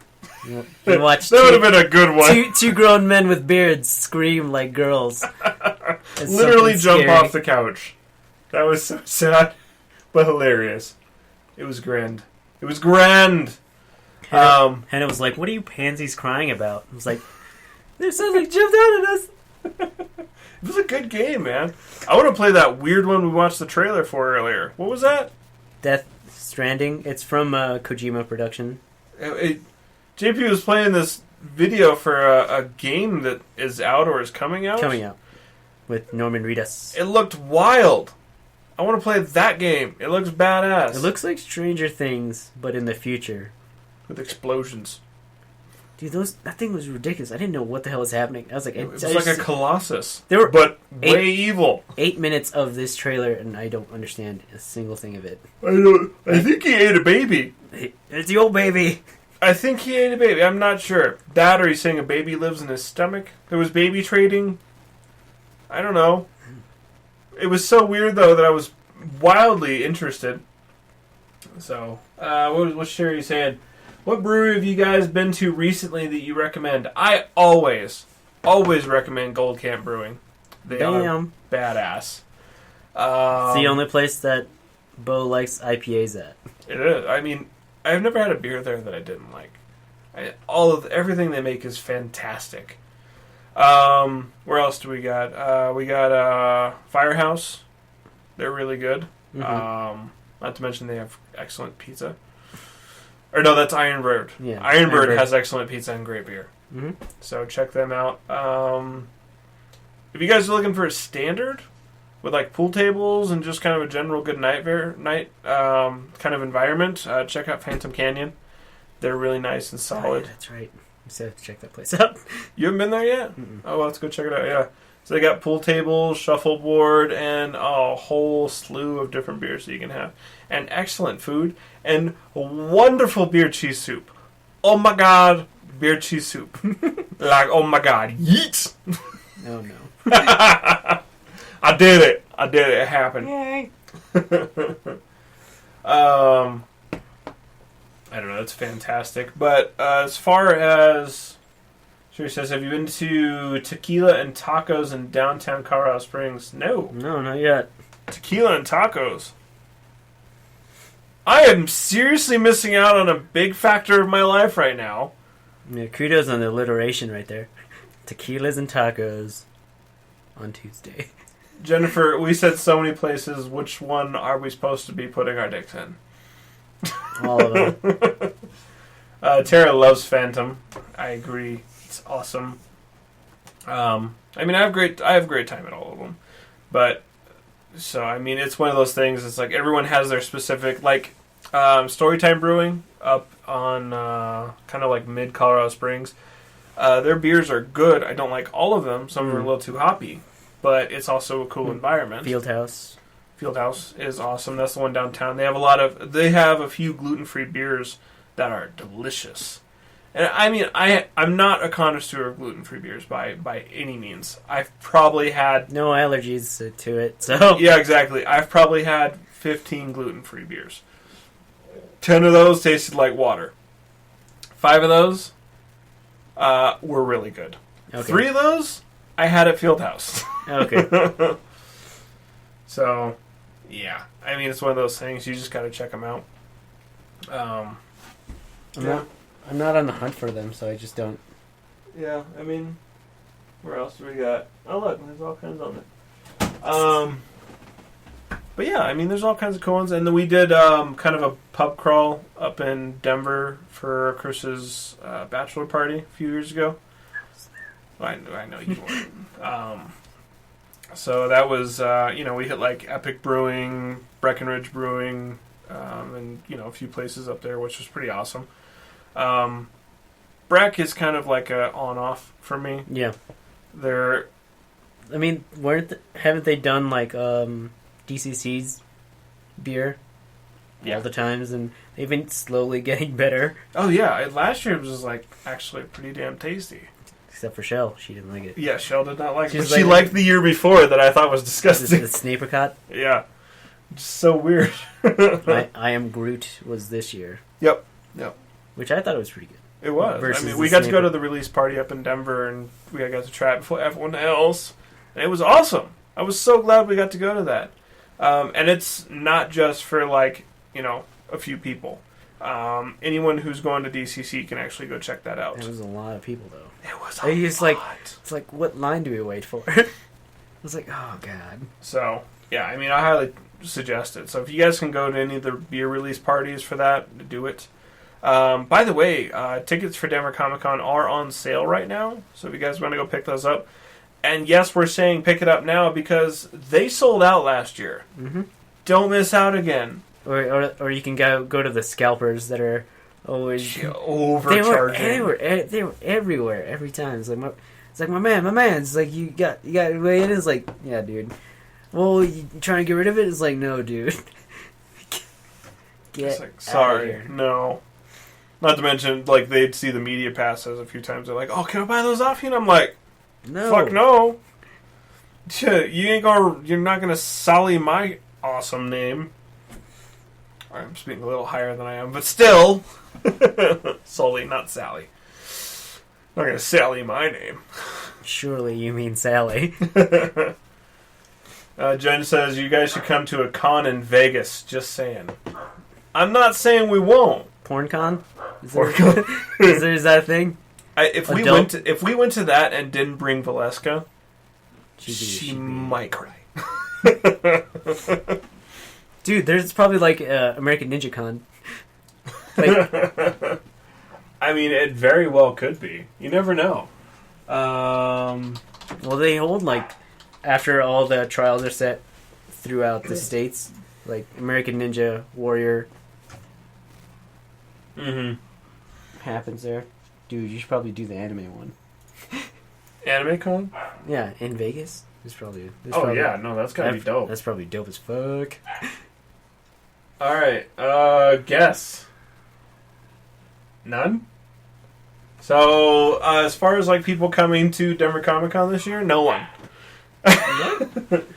You watch that would have been a good one. Two grown men with beards scream like girls. Literally jump off the couch. That was so sad, but hilarious. It was grand. It was grand. And it was like, what are you pansies crying about? It was like, they suddenly jumped out at us. It was a good game, man. I want to play that weird one we watched the trailer for earlier. What was that? Death Stranding. It's from Kojima Production. JP was playing this video for a game that is out or is coming out. Coming out. With Norman Reedus. It looked wild. I want to play that game. It looks badass. It looks like Stranger Things, but in the future. With explosions. Dude, that thing was ridiculous. I didn't know what the hell was happening. I was like, it was like a colossus. There were but way evil. 8 minutes of this trailer, and I don't understand a single thing of it. I think he ate a baby. It's the old baby. I think he ate a baby. I'm not sure. That or he's saying a baby lives in his stomach. There was baby trading. I don't know. It was so weird, though, that I was wildly interested. So, what's Sherry saying? What brewery have you guys been to recently that you recommend? I always recommend Gold Camp Brewing. They are badass. It's the only place that Bo likes IPAs at. It is. I mean, I've never had a beer there that I didn't like. Everything they make is fantastic. Where else do we got? We got Firehouse. They're really good. Mm-hmm. Not to mention they have excellent pizza. Or no, that's Ironbird. Yeah, Ironbird has excellent pizza and great beer. Mm-hmm. So check them out. if you guys are looking for a standard with like pool tables and just kind of a general good night kind of environment, check out Phantom Canyon. They're really nice and solid. Oh, yeah, that's right. We still have to check that place out. You haven't been there yet? Mm-mm. Oh, well, let's go check it out. Yeah. So they got pool tables, shuffleboard, and a whole slew of different beers that you can have. And excellent food. And wonderful beer cheese soup. Oh my god, beer cheese soup. Like, oh my god, yeet! Oh, no. I did it. It happened. Yay. I don't know. It's fantastic. But as far as... Sherry says, have you been to Tequila and Tacos in downtown Colorado Springs? No. No, not yet. Tequila and Tacos. I am seriously missing out on a big factor of my life right now. Yeah, kudos on the alliteration right there. Tequilas and tacos on Tuesday. Jennifer, we said so many places. Which one are we supposed to be putting our dicks in? All of them. Tara loves Phantom. I agree. It's awesome. I mean, I have great time at all of them. But so I mean, it's one of those things. It's like everyone has their specific like Storytime Brewing up on kind of like mid Colorado Springs. Their beers are good. I don't like all of them. Some are a little too hoppy, but it's also a cool environment. Fieldhouse is awesome. That's the one downtown. They have a few gluten-free beers that are delicious. And I mean, I'm not a connoisseur of gluten-free beers by any means. I've probably had... No allergies to it, so... Yeah, exactly. I've probably had 15 gluten-free beers. 10 of those tasted like water. 5 of those were really good. Okay. 3 of those, I had at Fieldhouse. Okay. So, yeah. I mean, it's one of those things. You just got to check them out. I'm not on the hunt for them, so I just don't. Yeah, I mean, where else do we got? Oh, look, there's all kinds on there. But yeah, I mean, there's all kinds of cool ones. And then we did kind of a pub crawl up in Denver for Chris's bachelor party a few years ago. Well, I know you weren't. So that was, we hit like Epic Brewing, Breckenridge Brewing, and, a few places up there, which was pretty awesome. Breck is kind of like a on-off for me. Yeah. I mean, haven't they done like DCC's beer all the times, and they've been slowly getting better. Oh yeah, last year it was like actually pretty damn tasty. Except for Shell, she didn't like it. Yeah, Shell did not like it. But like, she liked the year before that I thought was disgusting. The Snapercot? Yeah. Just so weird. I Am Groot was this year. Yep. Which I thought it was pretty good. It was. I mean, we got to go to the release party up in Denver, and we got to try it before everyone else. And it was awesome. I was so glad we got to go to that. And it's not just for, like, a few people. Anyone who's going to DCC can actually go check that out. It was a lot of people, though. It was a lot. It's like, what line do we wait for? I was like, oh, God. So, yeah, I mean, I highly suggest it. So if you guys can go to any of the beer release parties for that, do it. By the way, tickets for Denver Comic Con are on sale right now. So if you guys want to go pick those up. And yes, we're saying pick it up now because they sold out last year. Mm-hmm. Don't miss out again. Or you can go to the scalpers that are always overcharging. They were everywhere every time. It's like my man. It's like you got way in. It's like, yeah, dude. Well, you trying to get rid of it? It's like, no, dude. It's like, sorry, no. Not to mention, like, they'd see the media passes a few times. They're like, "Oh, can I buy those off you?" And I'm like, no, fuck no. You're not gonna sully my awesome name. I'm speaking a little higher than I am, but still. Sully, not Sally. I'm not gonna Sally my name. Surely you mean Sally. Jen says, you guys should come to a con in Vegas. Just saying. I'm not saying we won't. PornCon? Is that a thing? If we went to that and didn't bring Valeska, she might cry. Dude, there's probably like American Ninja Con. I mean, it very well could be. You never know. Well, they hold, like, after all the trials are set throughout the states, like American Ninja Warrior happens there. Dude, you should probably do the anime one. Anime Con? Yeah, in Vegas. That's probably Yeah, no, that's gotta be dope. That's probably dope as fuck. Alright, guess. None? So, as far as like people coming to Denver Comic Con this year, no one.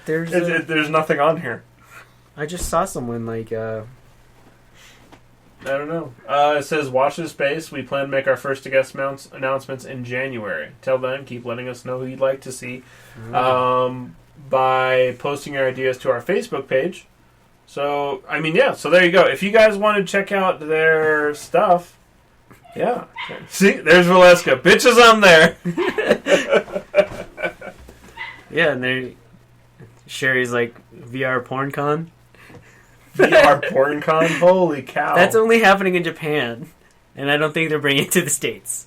There's nothing on here. I just saw someone like I don't know. It says, watch this space. We plan to make our first guest announcements in January. Till then, keep letting us know who you'd like to see by posting your ideas to our Facebook page. So, I mean, yeah. So there you go. If you guys want to check out their stuff, yeah. See, there's Valeska. Bitches on there. Yeah, and Sherry's like VR porn con. VR porn con? Holy cow. That's only happening in Japan, and I don't think they're bringing it to the States.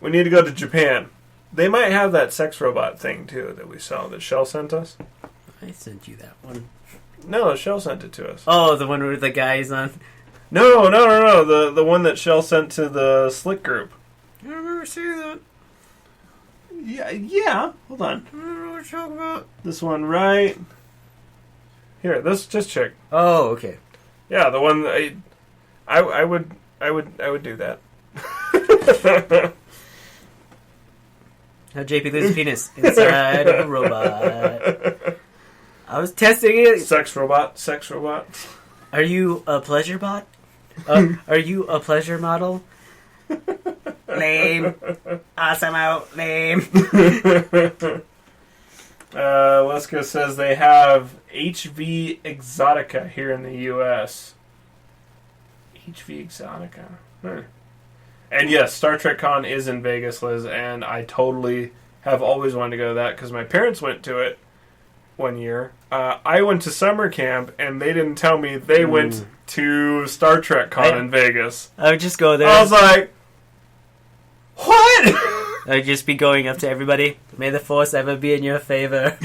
We need to go to Japan. They might have that sex robot thing, too, that we saw that Shell sent us. I sent you that one. No, Shell sent it to us. Oh, the one with the guys on... No. The one that Shell sent to the Slick group. I don't remember seeing that. Yeah. Hold on. I don't know what you're talking about. This one right here. This just check. Oh, okay. Yeah, the one I would do that. How JP loses penis inside of a robot. I was testing it. Sex robot. Are you a pleasure bot? Are you a pleasure model? Lame. Awesome out. Lame. Leska says they have HV Exotica here in the U.S. HV Exotica. And yes, Star Trek Con is in Vegas, Liz, and I totally have always wanted to go to that because my parents went to it one year. I went to summer camp, and they didn't tell me they went to Star Trek Con in Vegas. I would just go there. I was like, what? I'd just be going up to everybody. May the force ever be in your favor.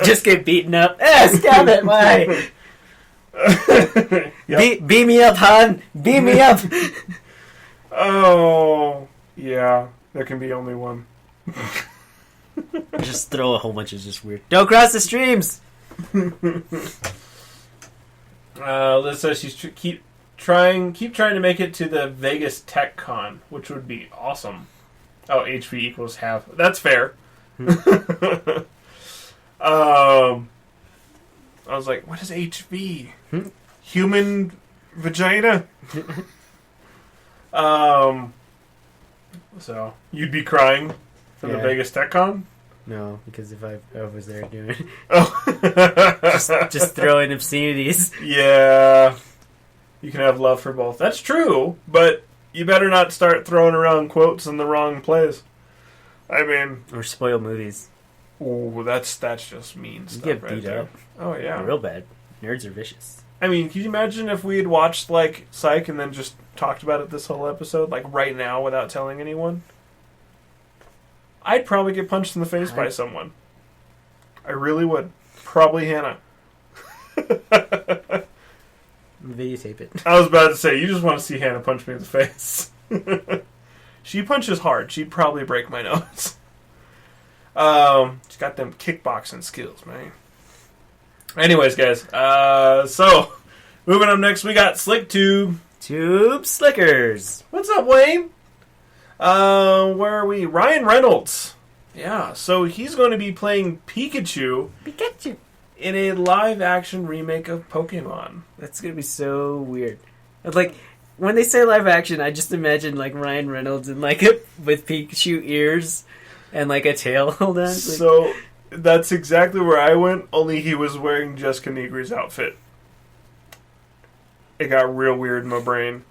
just get beaten up. Stab it, why? Yep. Beat me up, hon. Beat me up. Oh, yeah. There can be only one. Just throw a whole bunch of just weird. Don't cross the streams. Liz says she's keep trying to make it to the Vegas Tech Con, which would be awesome. Oh, HV equals half. That's fair. I was like, what is HV? Human vagina? So, you'd be crying for the Vegas Tech Con? No, because if I was there doing it. Oh. just throwing obscenities. Yeah. You can have love for both. That's true, but you better not start throwing around quotes in the wrong place. I mean... Or spoil movies. Oh, that's just mean stuff. You get beat up. Oh, yeah. Real bad. Nerds are vicious. I mean, can you imagine if we had watched, like, Psych and then just talked about it this whole episode, like, right now without telling anyone? I'd probably get punched in the face by someone. I really would. Probably Hannah. Videotape it. I was about to say, you just want to see Hannah punch me in the face. She punches hard. She'd probably break my nose. She's got them kickboxing skills, man. Anyways, guys. So, moving up next, we got Slick Tube. Tube Slickers. What's up, Wayne? Where are we? Ryan Reynolds. Yeah, so he's going to be playing Pikachu. In a live-action remake of Pokemon. That's going to be so weird. Like, when they say live-action, I just imagine, like, Ryan Reynolds and, like, with Pikachu ears and, like, a tail held on. So, that's exactly where I went, only he was wearing Jessica Negri's outfit. It got real weird in my brain.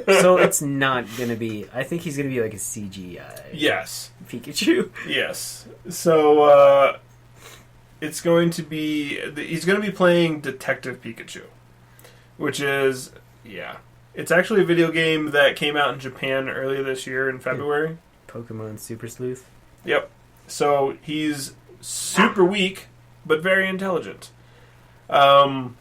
So, it's not going to be... I think he's going to be, like, a CGI. Yes. Pikachu. Yes. So, it's going to be... He's going to be playing Detective Pikachu. Which is... Yeah. It's actually a video game that came out in Japan earlier this year in February. Pokemon Super Sleuth. Yep. So he's super weak, but very intelligent. So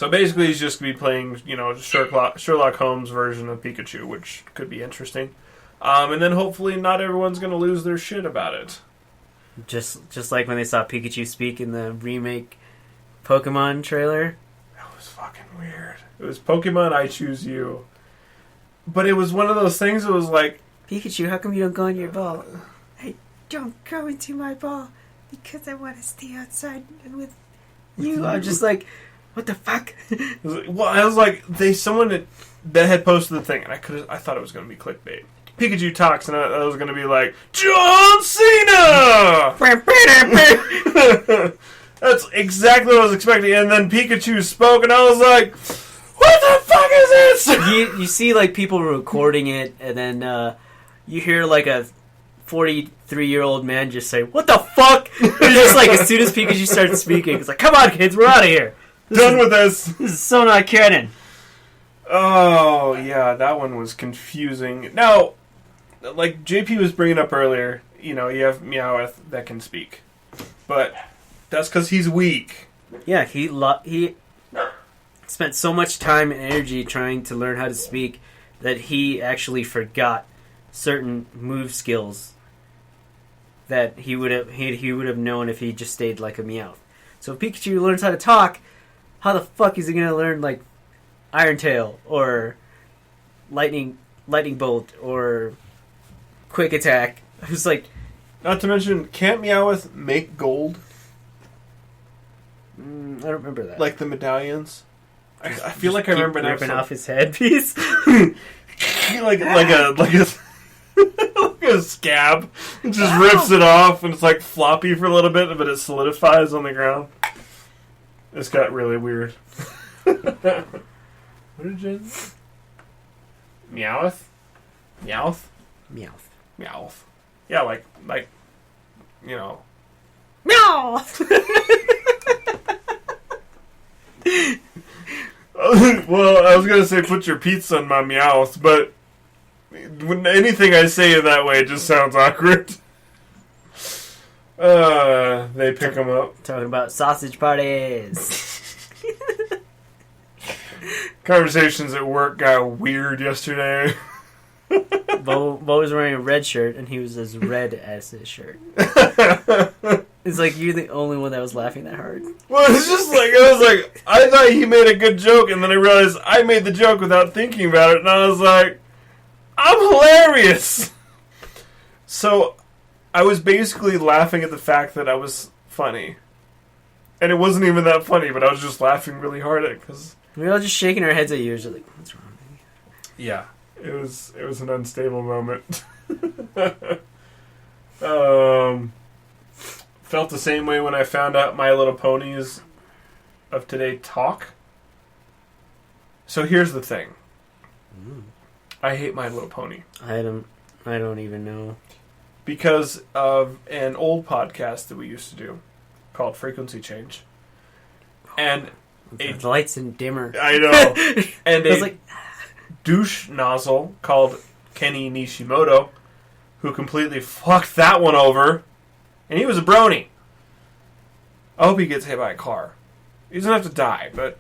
basically he's just going to be playing, Sherlock Holmes version of Pikachu, which could be interesting. And then hopefully not everyone's going to lose their shit about it. Just like when they saw Pikachu speak in the remake Pokemon trailer. That was fucking weird. It was Pokemon I Choose You. But it was one of those things that was like... Pikachu, how come you don't go in your ball? I don't go into my ball because I want to stay outside with you. I'm just like, what the fuck? Well, I was like, someone that had posted the thing, and I thought it was going to be clickbait. Pikachu talks, and I was going to be like, John Cena! That's exactly what I was expecting, and then Pikachu spoke, and I was like, what the fuck is this? You see, like, people recording it, and then you hear, like, a 43-year-old man just say, what the fuck? It's just like, as soon as Pikachu starts speaking, it's like, come on, kids, we're out of here. Done with this. This is so not canon. Oh, yeah, that one was confusing. Now, like JP was bringing up earlier, you have Meowth that can speak. But that's because he's weak. Yeah, he spent so much time and energy trying to learn how to speak that he actually forgot certain move skills that he would have known if he just stayed like a Meowth. So if Pikachu learns how to talk, how the fuck is he going to learn like Iron Tail or Lightning Bolt or Quick Attack? I was like, not to mention, can't Meowth make gold? I don't remember that. Like the medallions? I feel like I remember ripping off his headpiece. like a scab. It just rips it off and it's like floppy for a little bit, but it solidifies on the ground. This got really weird. What did you... Meowth? Meowth? Meowth. Meowth. Yeah, like Meow! Well, I was going to say put your pizza on my Meowth, but when anything I say in that way just sounds awkward. They pick them up. Talking about sausage parties. Conversations at work got weird yesterday. Bo was wearing a red shirt, and he was as red as his shirt. It's like you're the only one that was laughing that hard. Well, it's just like, I thought he made a good joke, and then I realized I made the joke without thinking about it, and I was like, I'm hilarious! So, I was basically laughing at the fact that I was funny. And it wasn't even that funny, but I was just laughing really hard at it, because... We were all just shaking our heads at you, just like, what's wrong with you? Yeah. It was an unstable moment. Felt the same way when I found out My Little Ponies of today talk. So here's the thing. I hate My Little Pony. I don't even know. Because of an old podcast that we used to do called Frequency Change. And the lights and dimmer. I know. And I was like, douche nozzle called Kenny Nishimoto, who completely fucked that one over, and he was a brony. I hope he gets hit by a car. He doesn't have to die, but,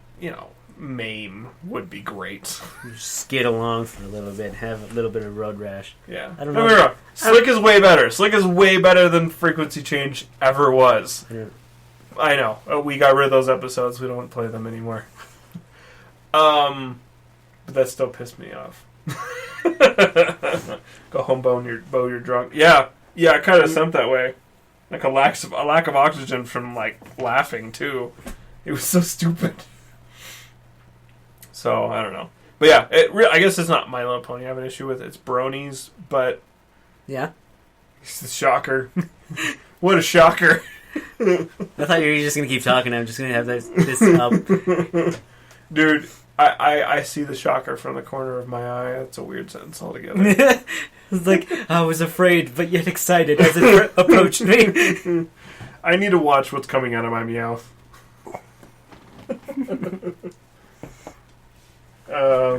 maim would be great. Skid along for a little bit and have a little bit of road rash. Yeah. I don't know. Slick is way better. Slick is way better than Frequency Change ever was. I know. We got rid of those episodes. We don't play them anymore. But that still pissed me off. Go home, Bo, you're drunk. Yeah, I kind of sent that way. Like a lack of oxygen from laughing too. It was so stupid. So I don't know, but yeah, I guess it's not My Little Pony I have an issue with. It's bronies, but yeah, it's a shocker. What a shocker! I thought you were just gonna keep talking. I'm just gonna have this up, dude. I see the shocker from the corner of my eye. That's a weird sentence altogether. It's like, I was afraid, but yet excited as it approached me. I need to watch what's coming out of my Meowth.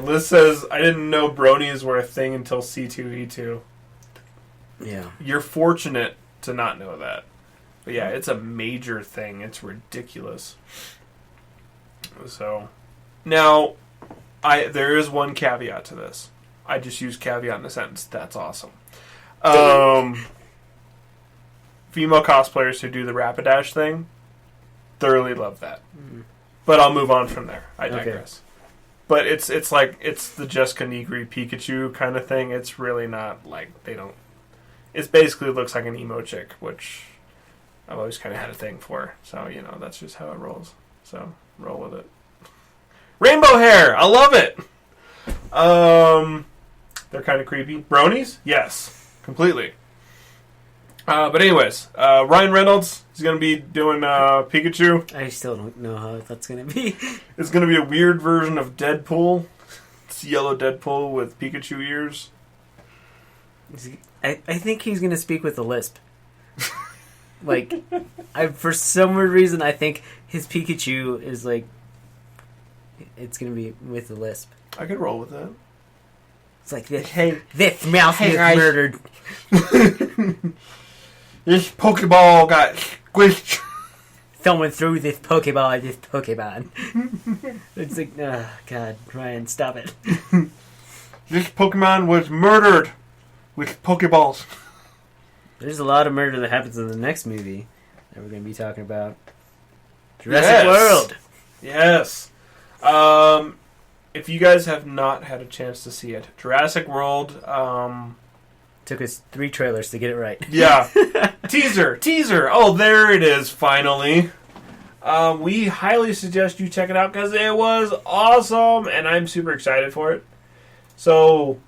Liz says, I didn't know bronies were a thing until C2E2. Yeah. You're fortunate to not know that. But yeah, it's a major thing. It's ridiculous. So, now, there is one caveat to this. I just use caveat in a sentence. That's awesome. Female cosplayers who do the Rapidash thing, thoroughly love that. Mm-hmm. But I'll move on from there. I digress. Okay. But it's like, it's the Jessica Negri Pikachu kind of thing. It's really not like, they don't... It basically looks like an emo chick, which I've always kind of had a thing for. So, that's just how it rolls. So, roll with it. Rainbow hair! I love it! They're kind of creepy. Bronies? Yes. Completely. But anyways, Ryan Reynolds is going to be doing Pikachu. I still don't know how that's going to be. It's going to be a weird version of Deadpool. It's yellow Deadpool with Pikachu ears. I think he's going to speak with a lisp. Like, for some weird reason, I think his Pikachu is like, it's going to be with a lisp. I could roll with that. It's like, this mouse is murdered. This Pokeball got squished. Someone threw this Pokeball at this Pokemon. It's like, oh, God, Ryan, stop it. This Pokemon was murdered with Pokeballs. There's a lot of murder that happens in the next movie that we're going to be talking about. Jurassic World. Yes. If you guys have not had a chance to see it, Jurassic World... Took us 3 trailers to get it right. Yeah. Teaser. Oh, there it is, finally. We highly suggest you check it out because it was awesome, and I'm super excited for it. So,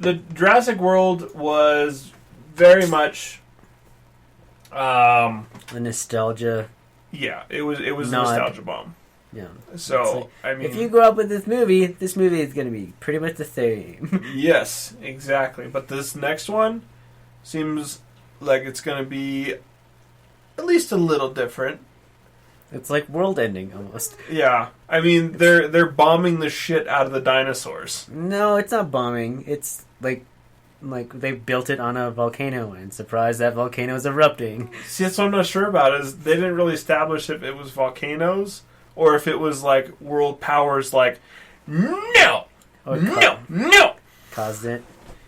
the Jurassic World was very much... a nostalgia. Yeah, it was a nostalgia bomb. Yeah. So, like, if you grow up with this movie is going to be pretty much the same. Yes, exactly. But this next one seems like it's going to be at least a little different. It's like world ending almost. Yeah. I mean, they're bombing the shit out of the dinosaurs. No, it's not bombing. It's like they built it on a volcano and surprise, that volcano is erupting. See, that's what I'm not sure about is they didn't really establish if it was volcanoes or if it was like world powers like, no! Caused it.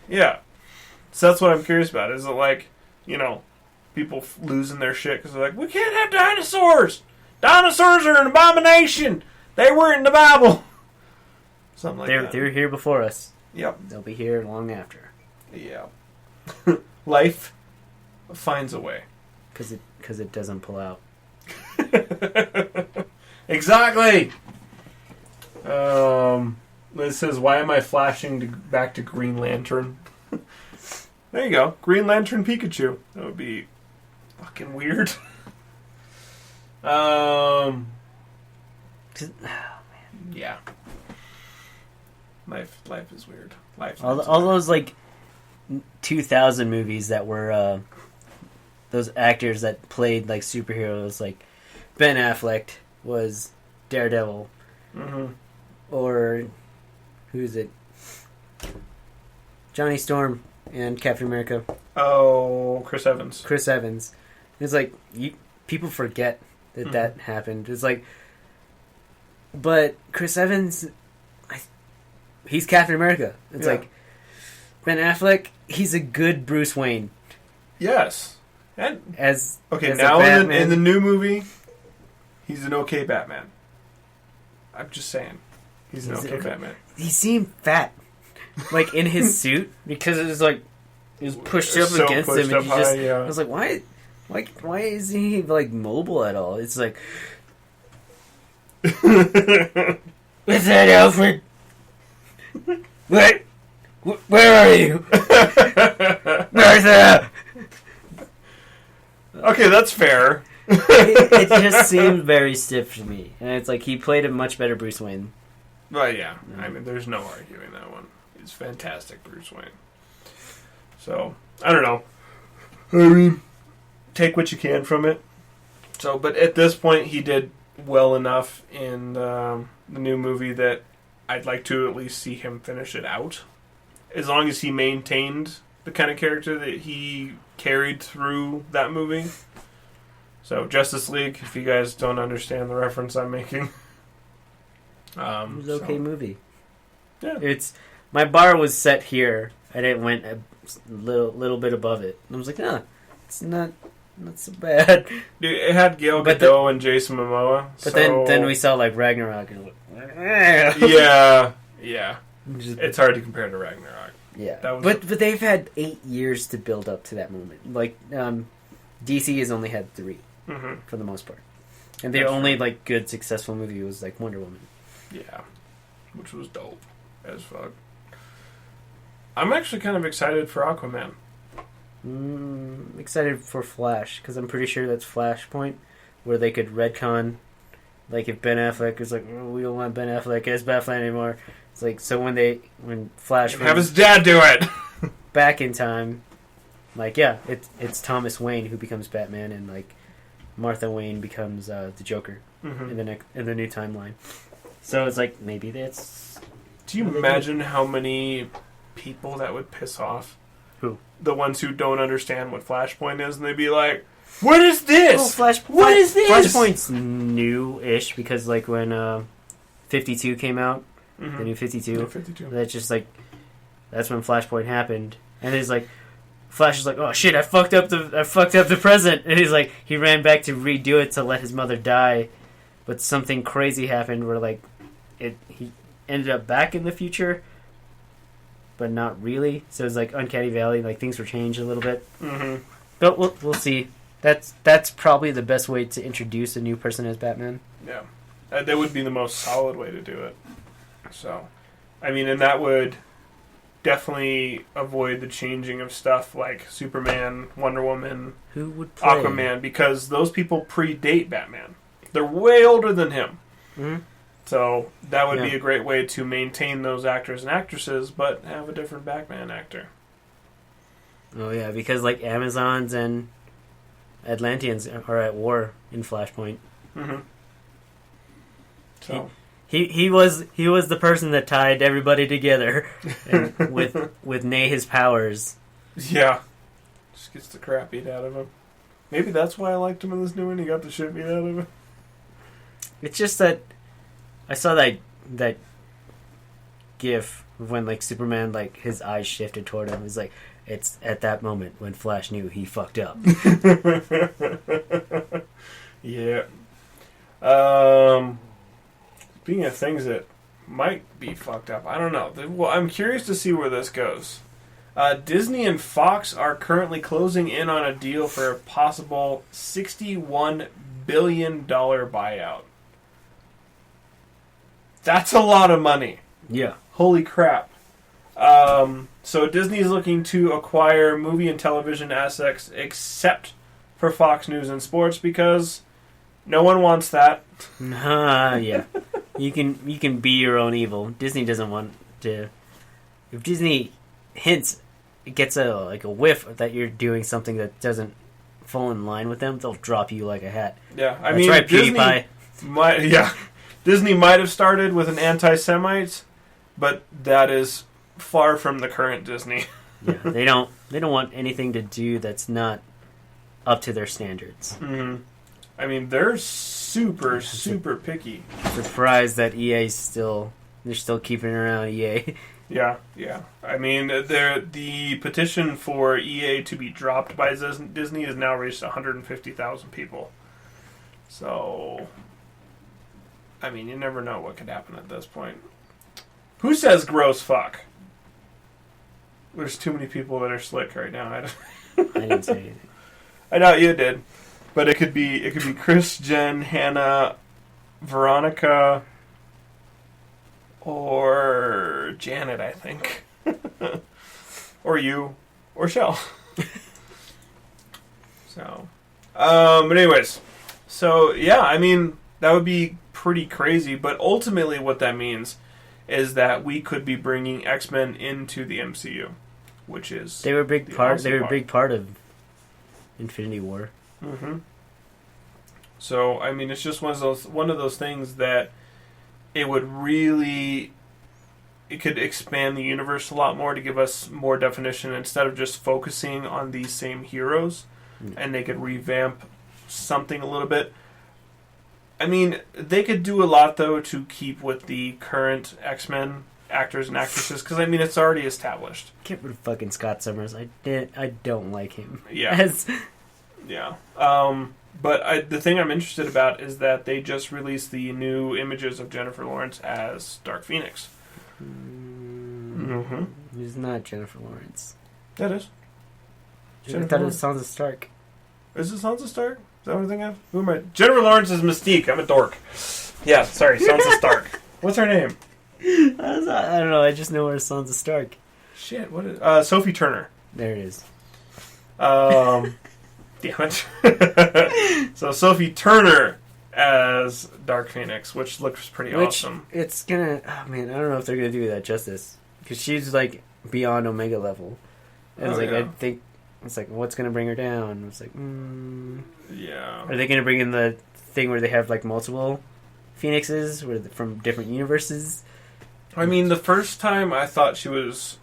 Yeah. So that's what I'm curious about. Is it like, people losing their shit because they're like, we can't have dinosaurs! Dinosaurs are an abomination! They were in the Bible! Something like that. They were here before us. Yep. They'll be here long after. Yeah. Life finds a way. Because it doesn't pull out. Exactly! It says, why am I flashing back to Green Lantern? There you go. Green Lantern Pikachu. That would be fucking weird. Yeah. Life is weird. All those, like, 2000 movies that were, those actors that played, like, superheroes, like, Ben Affleck was Daredevil. Mm-hmm. Or, who is it? Johnny Storm and Captain America. Oh, Chris Evans. It's like, people forget that happened. It's like, but Chris Evans, he's Captain America. It's like, Ben Affleck, he's a good Bruce Wayne. Yes. And now in the new movie, he's an okay Batman. I'm just saying. He's an okay Batman. He seemed fat. Like, in his suit. Because it was like, it was pushed up against him. And I was like, why isn't he, like, mobile at all? It's like... What's that, Alfred? What? Where are you? Martha! Okay, that's fair. it just seemed very stiff to me. And it's like, he played a much better Bruce Wayne. Well, yeah. I mean, there's no arguing that one. He's fantastic, Bruce Wayne. So, I don't know. I mean, take what you can from it. So, but at this point, he did well enough in the new movie that I'd like to at least see him finish it out. As long as he maintained the kind of character that he carried through that movie. So Justice League, if you guys don't understand the reference I'm making. It was an okay movie. Yeah. My bar was set here, and it went a little bit above it. And I was like, it's not so bad. Dude, it had Gal Gadot and Jason Momoa. But then we saw like Ragnarok, and yeah. It's hard to compare to Ragnarok. Yeah, but they've had 8 years to build up to that moment. Like DC has only had 3 for the most part, and their only like good successful movie was like Wonder Woman. Yeah, which was dope as fuck. I'm actually kind of excited for Aquaman. Excited for Flash because I'm pretty sure that's Flashpoint, where they could retcon, like if Ben Affleck is like, we don't want Ben Affleck as Batman anymore. It's like so when Flash have his dad do it back in time, like it's Thomas Wayne who becomes Batman and like Martha Wayne becomes the Joker in the new timeline. So it's like maybe that's. Do you imagine how many people that would piss off? Who? The ones who don't understand what Flashpoint is, and they'd be like, "What is this? What is this?" Flashpoint's new-ish because like when 52 came out, the new 52. Yeah, 52. That's just like that's when Flashpoint happened, and it's like Flash is like, "Oh shit, I fucked up the present," and he's like, he ran back to redo it to let his mother die, but something crazy happened where like he ended up back in the future. But not really. So it's like Uncanny Valley, like things were changed a little bit. But we'll see. That's probably the best way to introduce a new person as Batman. Yeah, that would be the most solid way to do it. So, I mean, and that would definitely avoid the changing of stuff like Superman, Wonder Woman, who would play Aquaman, because those people predate Batman. They're way older than him. So that would be a great way to maintain those actors and actresses, but have a different Batman actor. Oh yeah, because like Amazons and Atlanteans are at war in Flashpoint. So he was the person that tied everybody together, and with his powers. Yeah, just gets the crap beat out of him. Maybe that's why I liked him in this new one. He got the shit beat out of him. It's just that. I saw that gif when like Superman like his eyes shifted toward him. It's like it's at that moment when Flash knew he fucked up. Yeah. Speaking of things that might be fucked up, I don't know. Well, I'm curious to see where this goes. Disney and Fox are currently closing in on a deal for a possible $61 billion buyout. That's a lot of money. Yeah. Holy crap. So Disney is looking to acquire movie and television assets except for Fox News and Sports because no one wants that. Yeah. You can be your own evil. Disney doesn't want to. If Disney hints, it gets a whiff that you're doing something that doesn't fall in line with them, they'll drop you like a hat. Yeah, I mean, right, PewDiePie. Disney might have started with an anti-Semite, but that is far from the current Disney. Yeah, they don't want anything to do that's not up to their standards. I mean, they're super picky. Surprised that they're still keeping around EA. Yeah. I mean, the petition for EA to be dropped by Disney has now reached 150,000 people. So, I mean, you never know what could happen at this point. Who says gross fuck? There's too many people that are slick right now. I didn't say anything. I know you did, but it could be Chris, Jen, Hannah, Veronica, or Janet, I think, or you, or Shell. So, but anyways, so yeah, I mean that would be pretty crazy. But ultimately, what that means is that we could be bringing X-Men into the MCU, which is they were a big part. They were a big part of Infinity War. So I mean, it's just one of those things that it would really it could expand the universe a lot more to give us more definition instead of just focusing on these same heroes, and they could revamp something a little bit. I mean, they could do a lot though to keep with the current X-Men actors and actresses, because I mean it's already established. Get rid of fucking Scott Summers. I don't like him. Yeah. Yeah. But the thing I'm interested about is that they just released the new images of Jennifer Lawrence as Dark Phoenix. Mm-hmm. It's not Jennifer Lawrence. That is. I thought it was Sansa Stark. Is it Sansa Stark? Is that what I'm thinking of? Who am I? Jennifer Lawrence is Mystique. I'm a dork. Yeah, sorry, Sansa Stark. What's her name? I don't know. I just know her Sansa Stark. Shit, what is... Sophie Turner. There it is. Damn it. So Sophie Turner as Dark Phoenix, which looks pretty awesome. It's gonna... Oh, man, I don't know if they're gonna do that justice. Because she's, like, beyond Omega level. And it's I think... It's like, what's gonna bring her down? It's like, Yeah. Are they gonna bring in the thing where they have, like, multiple Phoenixes from different universes? I mean, the first time I thought she was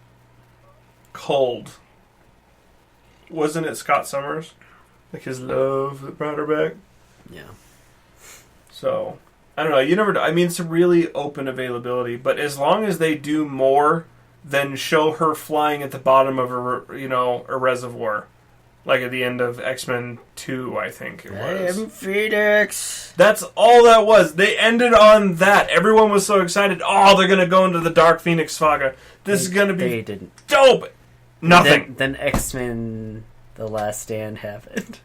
cold, wasn't it Scott Summers? Like his love that brought her back? Yeah. So, I don't know. You never know. I mean, it's a really open availability, but as long as they do more than show her flying at the bottom of a reservoir, like at the end of X-Men 2, I think it was. I am Phoenix. That's all that was. They ended on that. Everyone was so excited. Oh, they're going to go into the Dark Phoenix saga. This is going to be dope. Nothing. Then X-Men The Last Stand happened.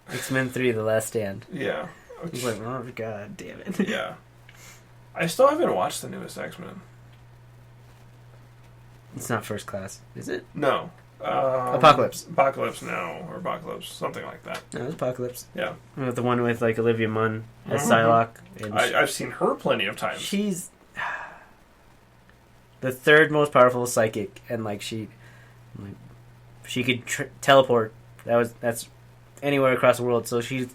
X-Men 3 The Last Stand. Yeah. I was like, oh, god damn it. Yeah. I still haven't watched the newest X-Men. It's not First Class, is it? No. Apocalypse. Or Apocalypse, something like that. No, it's Apocalypse. Yeah. The one with like Olivia Munn as Psylocke. And I've seen her plenty of times. She's the third most powerful psychic, and like she could teleport. That's anywhere across the world. So she's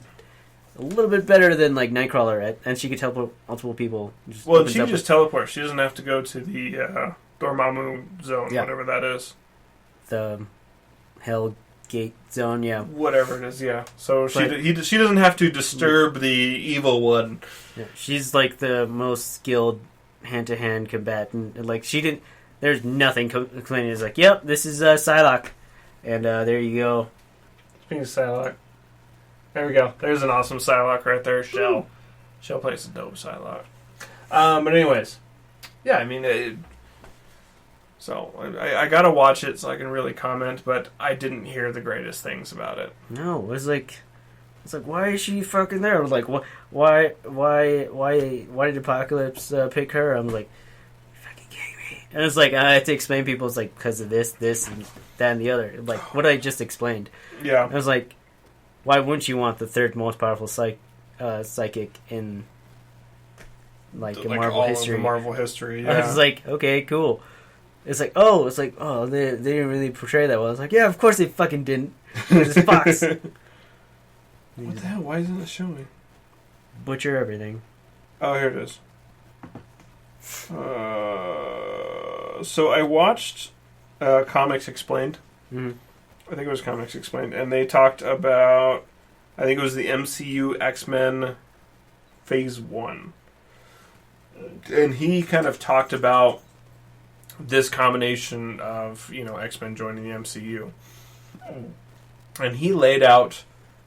a little bit better than like Nightcrawler, and she could teleport multiple people. Well, she just teleports. She doesn't have to go to the Dormammu zone, whatever that is. The Hell Gate zone, yeah. Whatever it is, yeah. So she doesn't have to disturb the evil one. Yeah, she's like the most skilled hand-to-hand combatant. And, like, she didn't... There's nothing complaining. It's like, yep, this is Psylocke. And there you go. Speaking of Psylocke. There we go. There's an awesome Psylocke right there. Shell. Shell plays a dope Psylocke. But anyways. Yeah, I mean... So, I gotta watch it so I can really comment, but I didn't hear the greatest things about it. No, it was like... It's like, why is she fucking there? I was like, why did Apocalypse pick her? I'm like, you fucking kidding me? And it's like, I had to explain people, it's like, because of this, and that, and the other. Like, what I just explained. Yeah. I was like, why wouldn't you want the third most powerful psychic in, like Marvel all history? Of the Marvel history, yeah. I was like, okay, cool. It's like, they didn't really portray that well. I was like, yeah, of course they fucking didn't. It was Fox. What the hell? Why isn't it showing? Butcher everything. Oh, here it is. So I watched Comics Explained. Mm-hmm. I think it was Comics Explained. And they talked about, I think it was the MCU X-Men Phase 1. And he kind of talked about this combination of, X-Men joining the MCU. And he laid out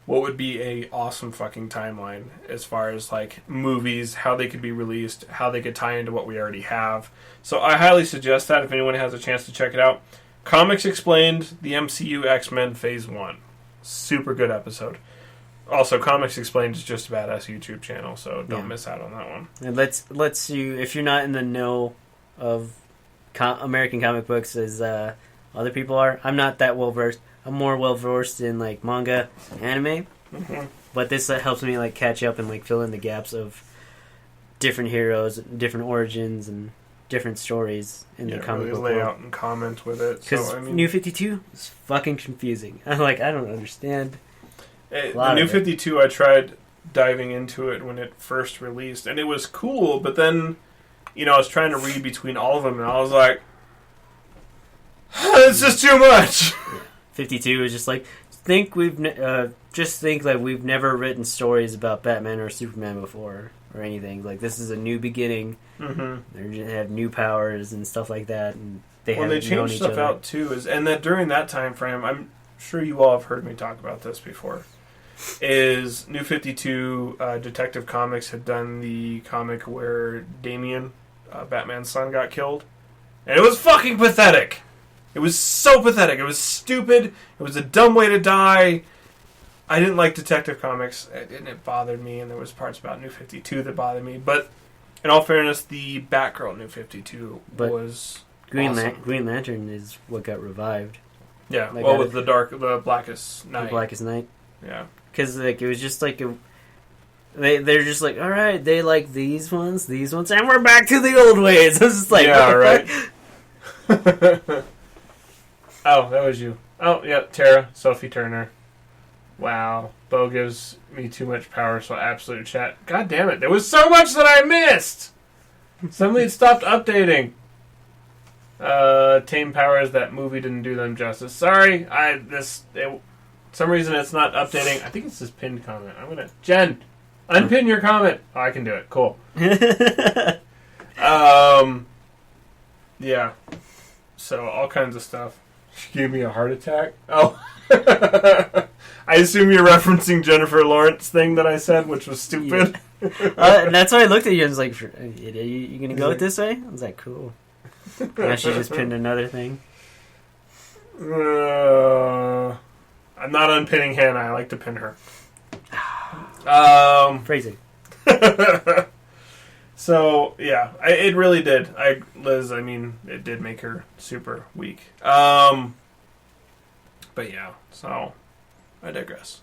what would be a awesome fucking timeline as far as like movies, how they could be released, how they could tie into what we already have. So I highly suggest that if anyone has a chance to check it out. Comics Explained, the MCU X-Men Phase 1. Super good episode. Also, Comics Explained is just a badass YouTube channel, so don't miss out on that one. And let's you, if you're not in the know of American comic books as other people are, I'm not that well versed. I'm more well versed in like manga, anime, but this helps me like catch up and like fill in the gaps of different heroes, different origins, and different stories in the comic book lay out and comment with it. Because New 52 is fucking confusing. I'm like, I don't understand. The New 52, I tried diving into it when it first released, and it was cool, but then I was trying to read between all of them, and I was like, it's just too much. 52 is just like, think we've never written stories about Batman or Superman before or anything. Like, this is a new beginning. Mm-hmm. They have new powers and stuff like that, and they changed stuff out too. And that during that time frame, I'm sure you all have heard me talk about this before. Is New 52 Detective Comics had done the comic where Damian, Batman's son, got killed, and it was fucking pathetic. It was so pathetic. It was stupid. It was a dumb way to die. I didn't like Detective Comics, and it bothered me, and there was parts about New 52 that bothered me. But in all fairness, the Batgirl New 52 was awesome. Green Lantern is what got revived. Yeah, with the Blackest Night. The Blackest Night. Yeah. Because it was just like... They're just like, all right, they like these ones, and we're back to the old ways. It's just like... Yeah, right. Oh, that was you. Oh, yeah, Tara, Sophie Turner. Wow. Bo gives me too much power, so absolute chat. God damn it. There was so much that I missed! Somebody had stopped updating. Tame Powers, that movie didn't do them justice. Sorry, some reason it's not updating. I think it's this pinned comment. I'm gonna... Jen, unpin your comment. Oh, I can do it. Cool. Yeah. So, all kinds of stuff. She gave me a heart attack. Oh. I assume you're referencing Jennifer Lawrence thing that I said, which was stupid. Yeah. And that's why I looked at you and was like, are you going to go it this way? I was like, cool. Now she just pinned another thing. I'm not unpinning Hannah. I like to pin her. Phrasing. So, yeah. It really did. Liz, it did make her super weak. But yeah, so I digress.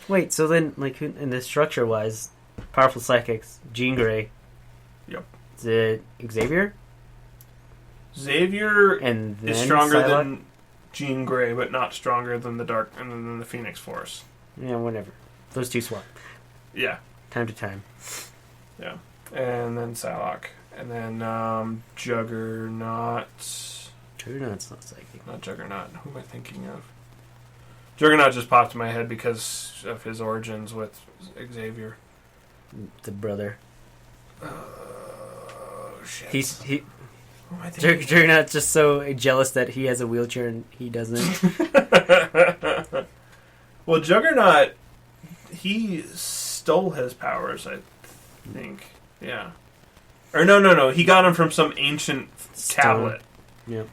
Wait, so then, like, in the structure-wise, powerful psychics, Jean Grey. Yep. Is it Xavier? Xavier and is stronger than Jean Grey, but not stronger than the Phoenix Force. Yeah, whatever. Those two swap. Yeah. Time to time. Yeah. And then Psylocke. And then Juggernaut. Juggernaut's not psychic. Not Juggernaut. Who am I thinking of? Juggernaut just popped in my head because of his origins with Xavier. The brother. Shit. Juggernaut's just so jealous that he has a wheelchair and he doesn't. Well, Juggernaut, he stole his powers, I think. Yeah. Or no. He got them from some ancient tablet. Yep.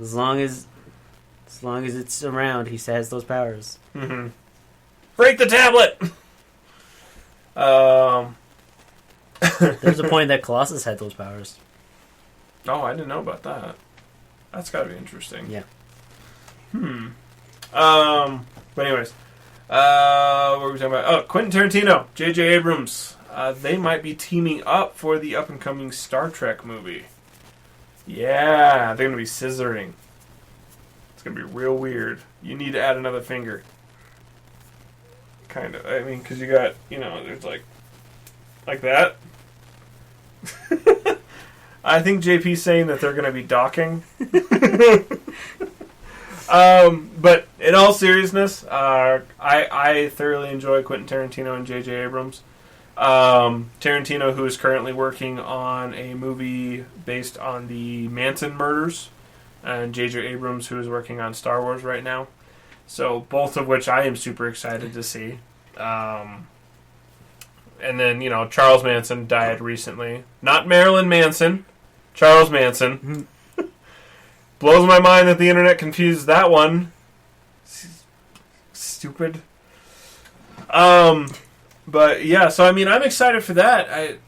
As long as it's around, he has those powers. Mm-hmm. Break the tablet! There's a point that Colossus had those powers. Oh, I didn't know about that. That's got to be interesting. Yeah. But anyways, what were we talking about? Oh, Quentin Tarantino, J.J. Abrams. They might be teaming up for the up-and-coming Star Trek movie. Yeah, they're going to be scissoring. It's going to be real weird. You need to add another finger. Kind of. I mean, because you got, there's like that. I think JP's saying that they're going to be docking. But in all seriousness, I thoroughly enjoy Quentin Tarantino and J.J. Abrams. Tarantino, who is currently working on a movie based on the Manson murders, and J.J. Abrams, who is working on Star Wars right now. So both of which I am super excited to see. And then, Charles Manson died recently. Not Marilyn Manson. Charles Manson. Blows my mind that the internet confused that one. Stupid. But yeah, so I'm excited for that.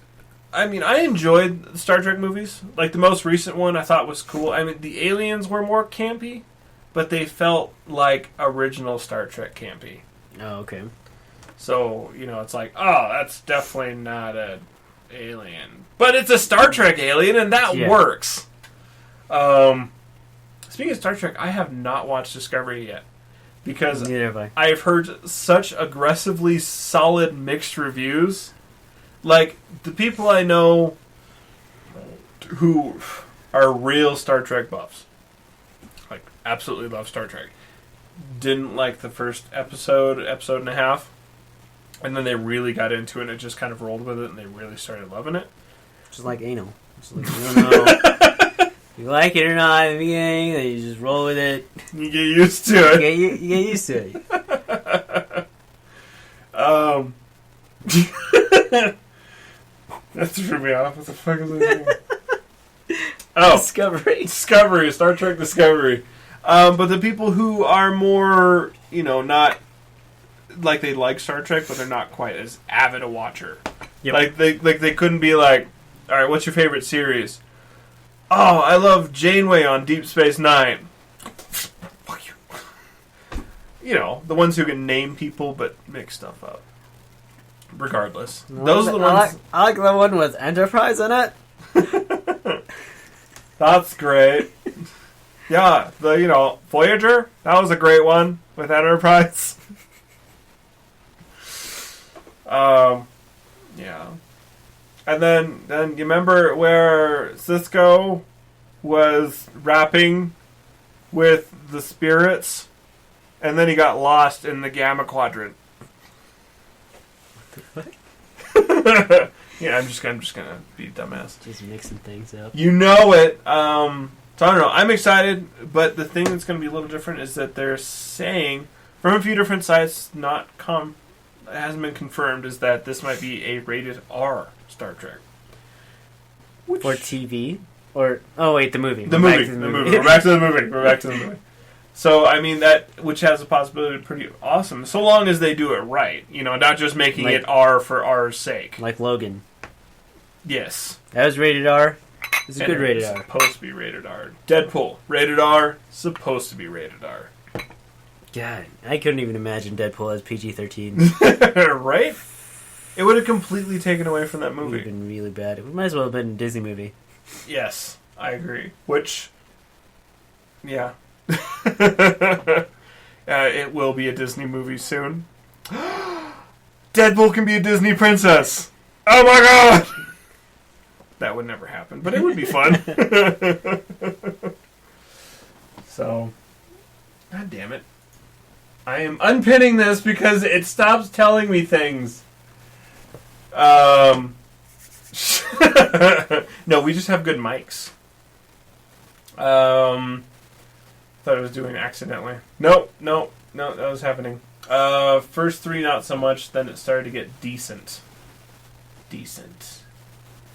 I enjoyed the Star Trek movies. Like the most recent one I thought was cool. The aliens were more campy, but they felt like original Star Trek campy. Oh, okay. So, it's like, oh, that's definitely not an alien. But it's a Star Trek alien, and that works. Speaking of Star Trek, I have not watched Discovery yet. Because I've heard such aggressively solid mixed reviews. Like, the people I know who are real Star Trek buffs, like absolutely love Star Trek, didn't like the first episode and a half, and then they really got into it and it just kind of rolled with it and they really started loving it. Just like anal. Just like, you don't know if you like it or not in the beginning, then you just roll with it. You get used to it. You get used to it. That threw me off. What the fuck is that? Oh, Discovery, Star Trek Discovery. But the people who are more, not like they like Star Trek, but they're not quite as avid a watcher. Yep. Like they couldn't be like, all right, what's your favorite series? Oh, I love Janeway on Deep Space Nine. Fuck you. The ones who can name people but mix stuff up. Regardless, those are the ones. I like the one with Enterprise in it. That's great. Yeah, the Voyager, that was a great one with Enterprise. Yeah. And then you remember where Cisco was rapping with the spirits, and then he got lost in the Gamma Quadrant. What? Yeah, I'm just gonna be a dumbass. Just mixing things up. You know it. So I don't know. I'm excited, but the thing that's going to be a little different is that they're saying from a few different sites, it hasn't been confirmed, is that this might be a rated R Star Trek. For TV? Or the movie. The movie. We're back to the movie. So I mean which has a possibility to be pretty awesome, so long as they do it right. Not just making it R for R's sake. Like Logan. Yes. That was rated R. It's a good rated R. Supposed to be rated R. Deadpool, rated R. Supposed to be rated R. God, I couldn't even imagine Deadpool as PG-13. Right? It would have completely taken away from that It movie. would have been really bad. It might as well have been a Disney movie. Yes, I agree. Which, yeah. It will be a Disney movie soon. Deadpool can be a Disney princess. Oh my god! That would never happen, but it would be fun. So, god damn it. I am unpinning this because it stops telling me things. No, we just have good mics. Thought I was doing it accidentally. Nope, that was happening. First three not so much, then it started to get decent.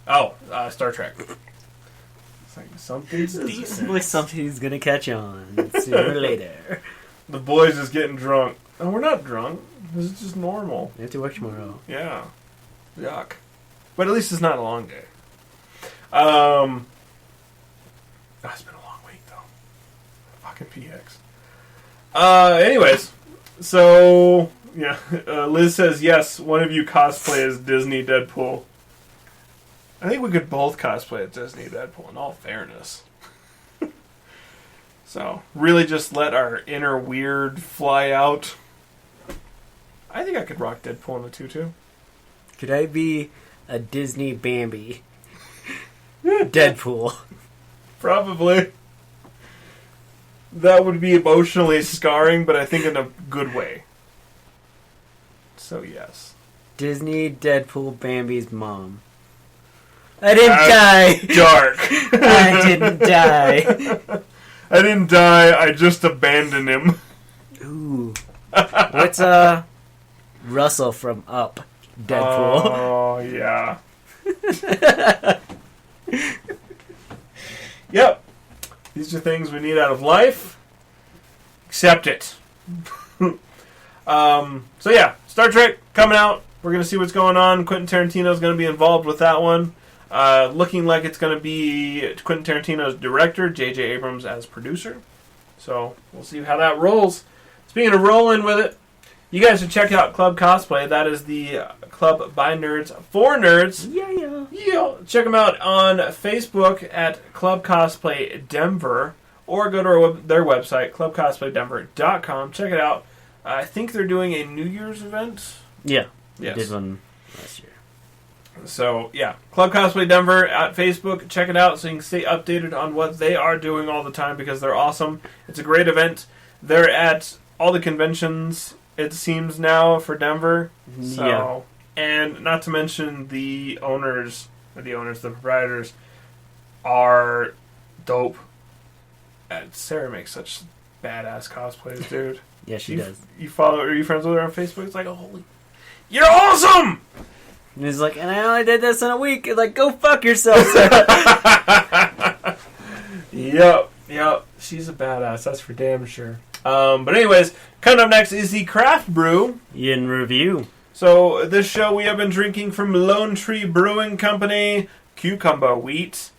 Oh, Star Trek. It's like something's decent. Like something's gonna catch on sooner or later. The boys is getting drunk. Oh, we're not drunk. This is just normal. We have to work tomorrow. Yeah. Yuck. But at least it's not a long day. It's been a long week, though. Fucking PX. Anyways. So, yeah. Liz says, yes, one of you cosplay as Disney Deadpool. I think we could both cosplay as Disney Deadpool, in all fairness. So, really just let our inner weird fly out. I think I could rock Deadpool in the tutu. Could I be a Disney Bambi? Deadpool. Probably. That would be emotionally scarring, but I think in a good way. So, yes. Disney Deadpool Bambi's mom. I didn't die! Dark. I didn't die. I didn't die, I just abandoned him. Ooh. What's, Russell from Up? Deadpool. Oh, yeah. Yep. These are things we need out of life. Accept it. So yeah, Star Trek coming out. We're going to see what's going on. Quentin Tarantino's going to be involved with that one. Looking like it's going to be Quentin Tarantino's director, J.J. Abrams as producer. So we'll see how that rolls. Speaking of rolling with it, you guys should check out Club Cosplay. That is the club by nerds for nerds. Yeah. Check them out on Facebook at Club Cosplay Denver, or go to their website, clubcosplaydenver.com. Check it out. I think they're doing a New Year's event. Yeah. Yes. Did one last year. So, yeah. Club Cosplay Denver at Facebook. Check it out so you can stay updated on what they are doing all the time because they're awesome. It's a great event. They're at all the conventions, it seems now, for Denver. So, Yeah. And not to mention the the proprietors are dope. And Sarah makes such badass cosplays, dude. Yeah, she does. You follow? Are you friends with her on Facebook? It's like, holy, you're awesome. And he's like, and I only did this in a week. Like, go fuck yourself. Yep. She's a badass. That's for damn sure. But anyways, coming up next is the craft brew. In review. So this show we have been drinking from Lone Tree Brewing Company, Cucumber Wheat.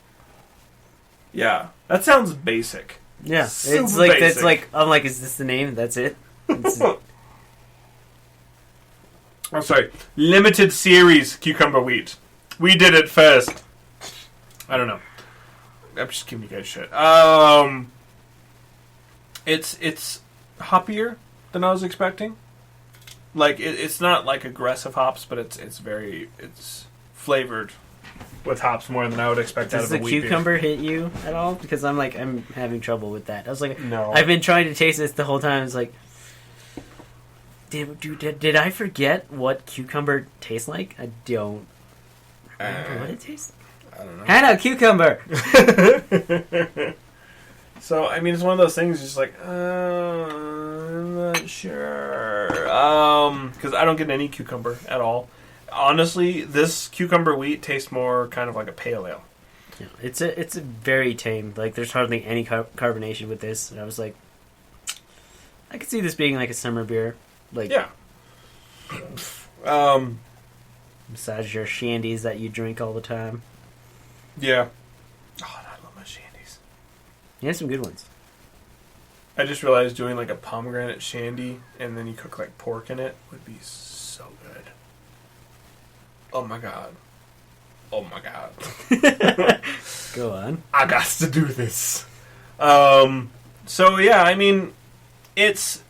Yeah, that sounds basic. Yeah, Super it's like basic. that's like I'm like, is this the name? That's it. I'm sorry, limited series Cucumber Wheat. We did it first. I don't know. I'm just giving you guys shit. It's hoppier than I was expecting. Like it's not like aggressive hops, but it's flavored with hops more than I would expect out Does of a the wheat beer. cucumber hit you at all? Because I'm having trouble with that. I was like, No. I've been trying to taste this the whole time. It's like, did I forget what cucumber tastes like? I don't remember what it tastes like. I don't know. Hannah, cucumber. So I mean, it's one of those things. Just like I'm not sure because I don't get any cucumber at all. Honestly, this cucumber wheat tastes more kind of like a pale ale. Yeah, it's a very tame. Like there's hardly any carbonation with this, and I was like, I could see this being like a summer beer. Like Yeah. Besides your shandies that you drink all the time. Yeah. Oh, I love my shandies. You have some good ones. I just realized doing like a pomegranate shandy and then you cook like pork in it would be so good. Oh my god. Oh my god. Go on. I got to do this. So yeah, I mean, it's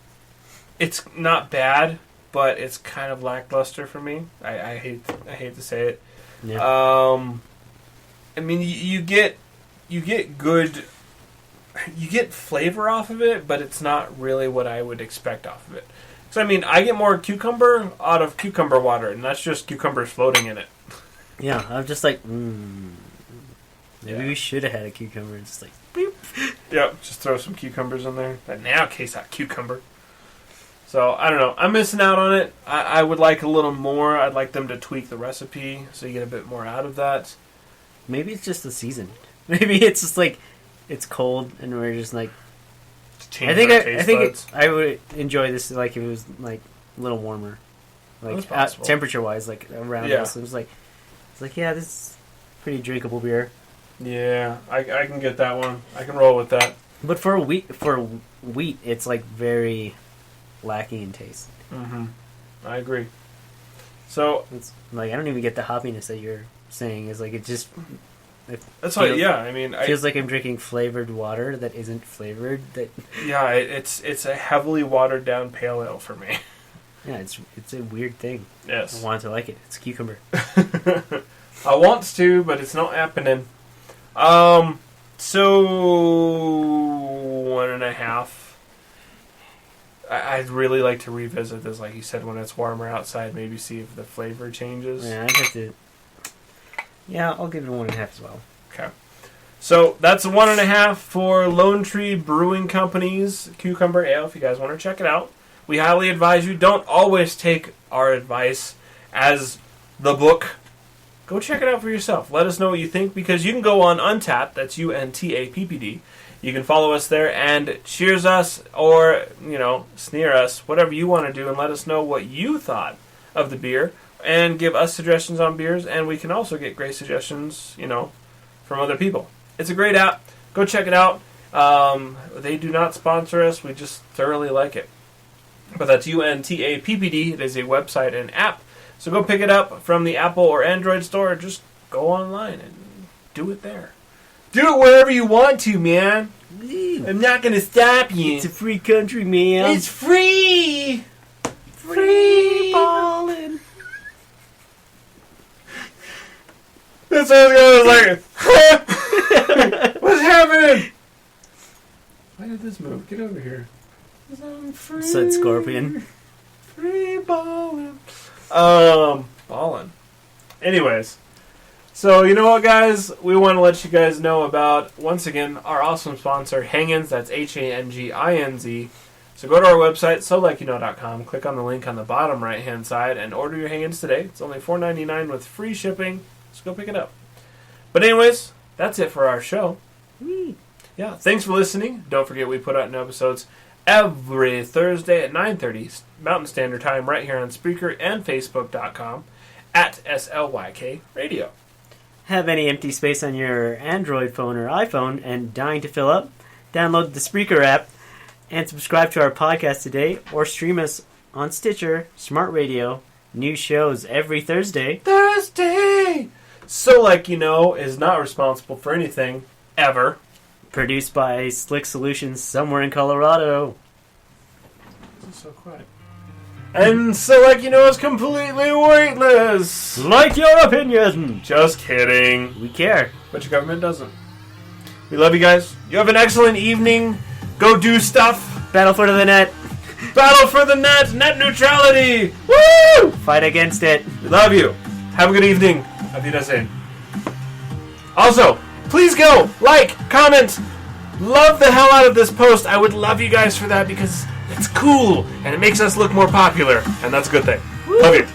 not bad, but it's kind of lackluster for me. I hate to say it. Yeah. I mean, you get good, you get flavor off of it, but it's not really what I would expect off of it. So I mean, I get more cucumber out of cucumber water, and that's just cucumbers floating in it. Yeah, I'm just like, maybe we should have had a cucumber. And just like, boop. Yep, just throw some cucumbers in there. But now, case that cucumber. So I don't know. I'm missing out on it. I would like a little more. I'd like them to tweak the recipe so you get a bit more out of that. Maybe it's just the season. Maybe it's just like it's cold and we're just like. Change I think our taste buds. I would enjoy this like if it was like a little warmer, That's like possible. temperature wise, like around Yeah. us. It was like, yeah, this is pretty drinkable beer. Yeah, I can get that one. I can roll with that. But for wheat, it's like very lacking in taste. Mm-hmm. I agree. So It's like I don't even get the hoppiness that you're saying. Is like it just. that's why. Yeah, I mean, Feels like I'm drinking flavored water that isn't flavored. That it's a heavily watered down pale ale for me. yeah, it's a weird thing. Yes, I want to like it. It's cucumber. I wants to, but it's not happening. So 1.5. I'd really like to revisit this, like you said, when it's warmer outside. Maybe see if the flavor changes. Yeah, I'd have to. Yeah, I'll give it a 1.5 as well. Okay. So that's a 1.5 for Lone Tree Brewing Company's Cucumber Ale. If you guys want to check it out, we highly advise you. Don't always take our advice as the book. Go check it out for yourself. Let us know what you think, because you can go on Untappd. That's UNTAPPD. You can follow us there and cheers us or, sneer us, whatever you want to do, and let us know what you thought of the beer and give us suggestions on beers. And we can also get great suggestions, from other people. It's a great app. Go check it out. They do not sponsor us. We just thoroughly like it. But that's UNTAPPD. It is a website and app. So go pick it up from the Apple or Android store. Just go online and do it there. Do it wherever you want to, man. I'm not going to stop you. It's a free country, man. It's free. Free ballin'. so I was like, what's happening? Why did this move? Get over here. Said Scorpion. Free ballin'. Ballin'. Anyways. So, you know what, guys? We want to let you guys know about, once again, our awesome sponsor, Hangins. That's Hanginz. So go to our website, solikeyouknow.com. Click on the link on the bottom right-hand side and order your Hangins today. It's only $4.99 with free shipping. Just go pick it up. But anyways, that's it for our show. Yeah, thanks for listening. Don't forget we put out new episodes every Thursday at 9:30 Mountain Standard Time right here on Spreaker and Facebook.com at SLYK Radio. Have any empty space on your Android phone or iPhone and dying to fill up? Download the Spreaker app and subscribe to our podcast today or stream us on Stitcher, Smart Radio. New shows every Thursday. So Like You Know is not responsible for anything, ever. Produced by Slick Solutions somewhere in Colorado. This is so quiet. And So Like You Know is completely weightless. Like your opinion! Just kidding. We care. But your government doesn't. We love you guys. You have an excellent evening. Go do stuff. Battle for the net. Battle for the net. Net neutrality. Woo! Fight against it. We love you. Have a good evening. Auf Wiedersehen. Also, please go, like, comment, love the hell out of this post. I would love you guys for that because it's cool and it makes us look more popular, and that's a good thing. Love you.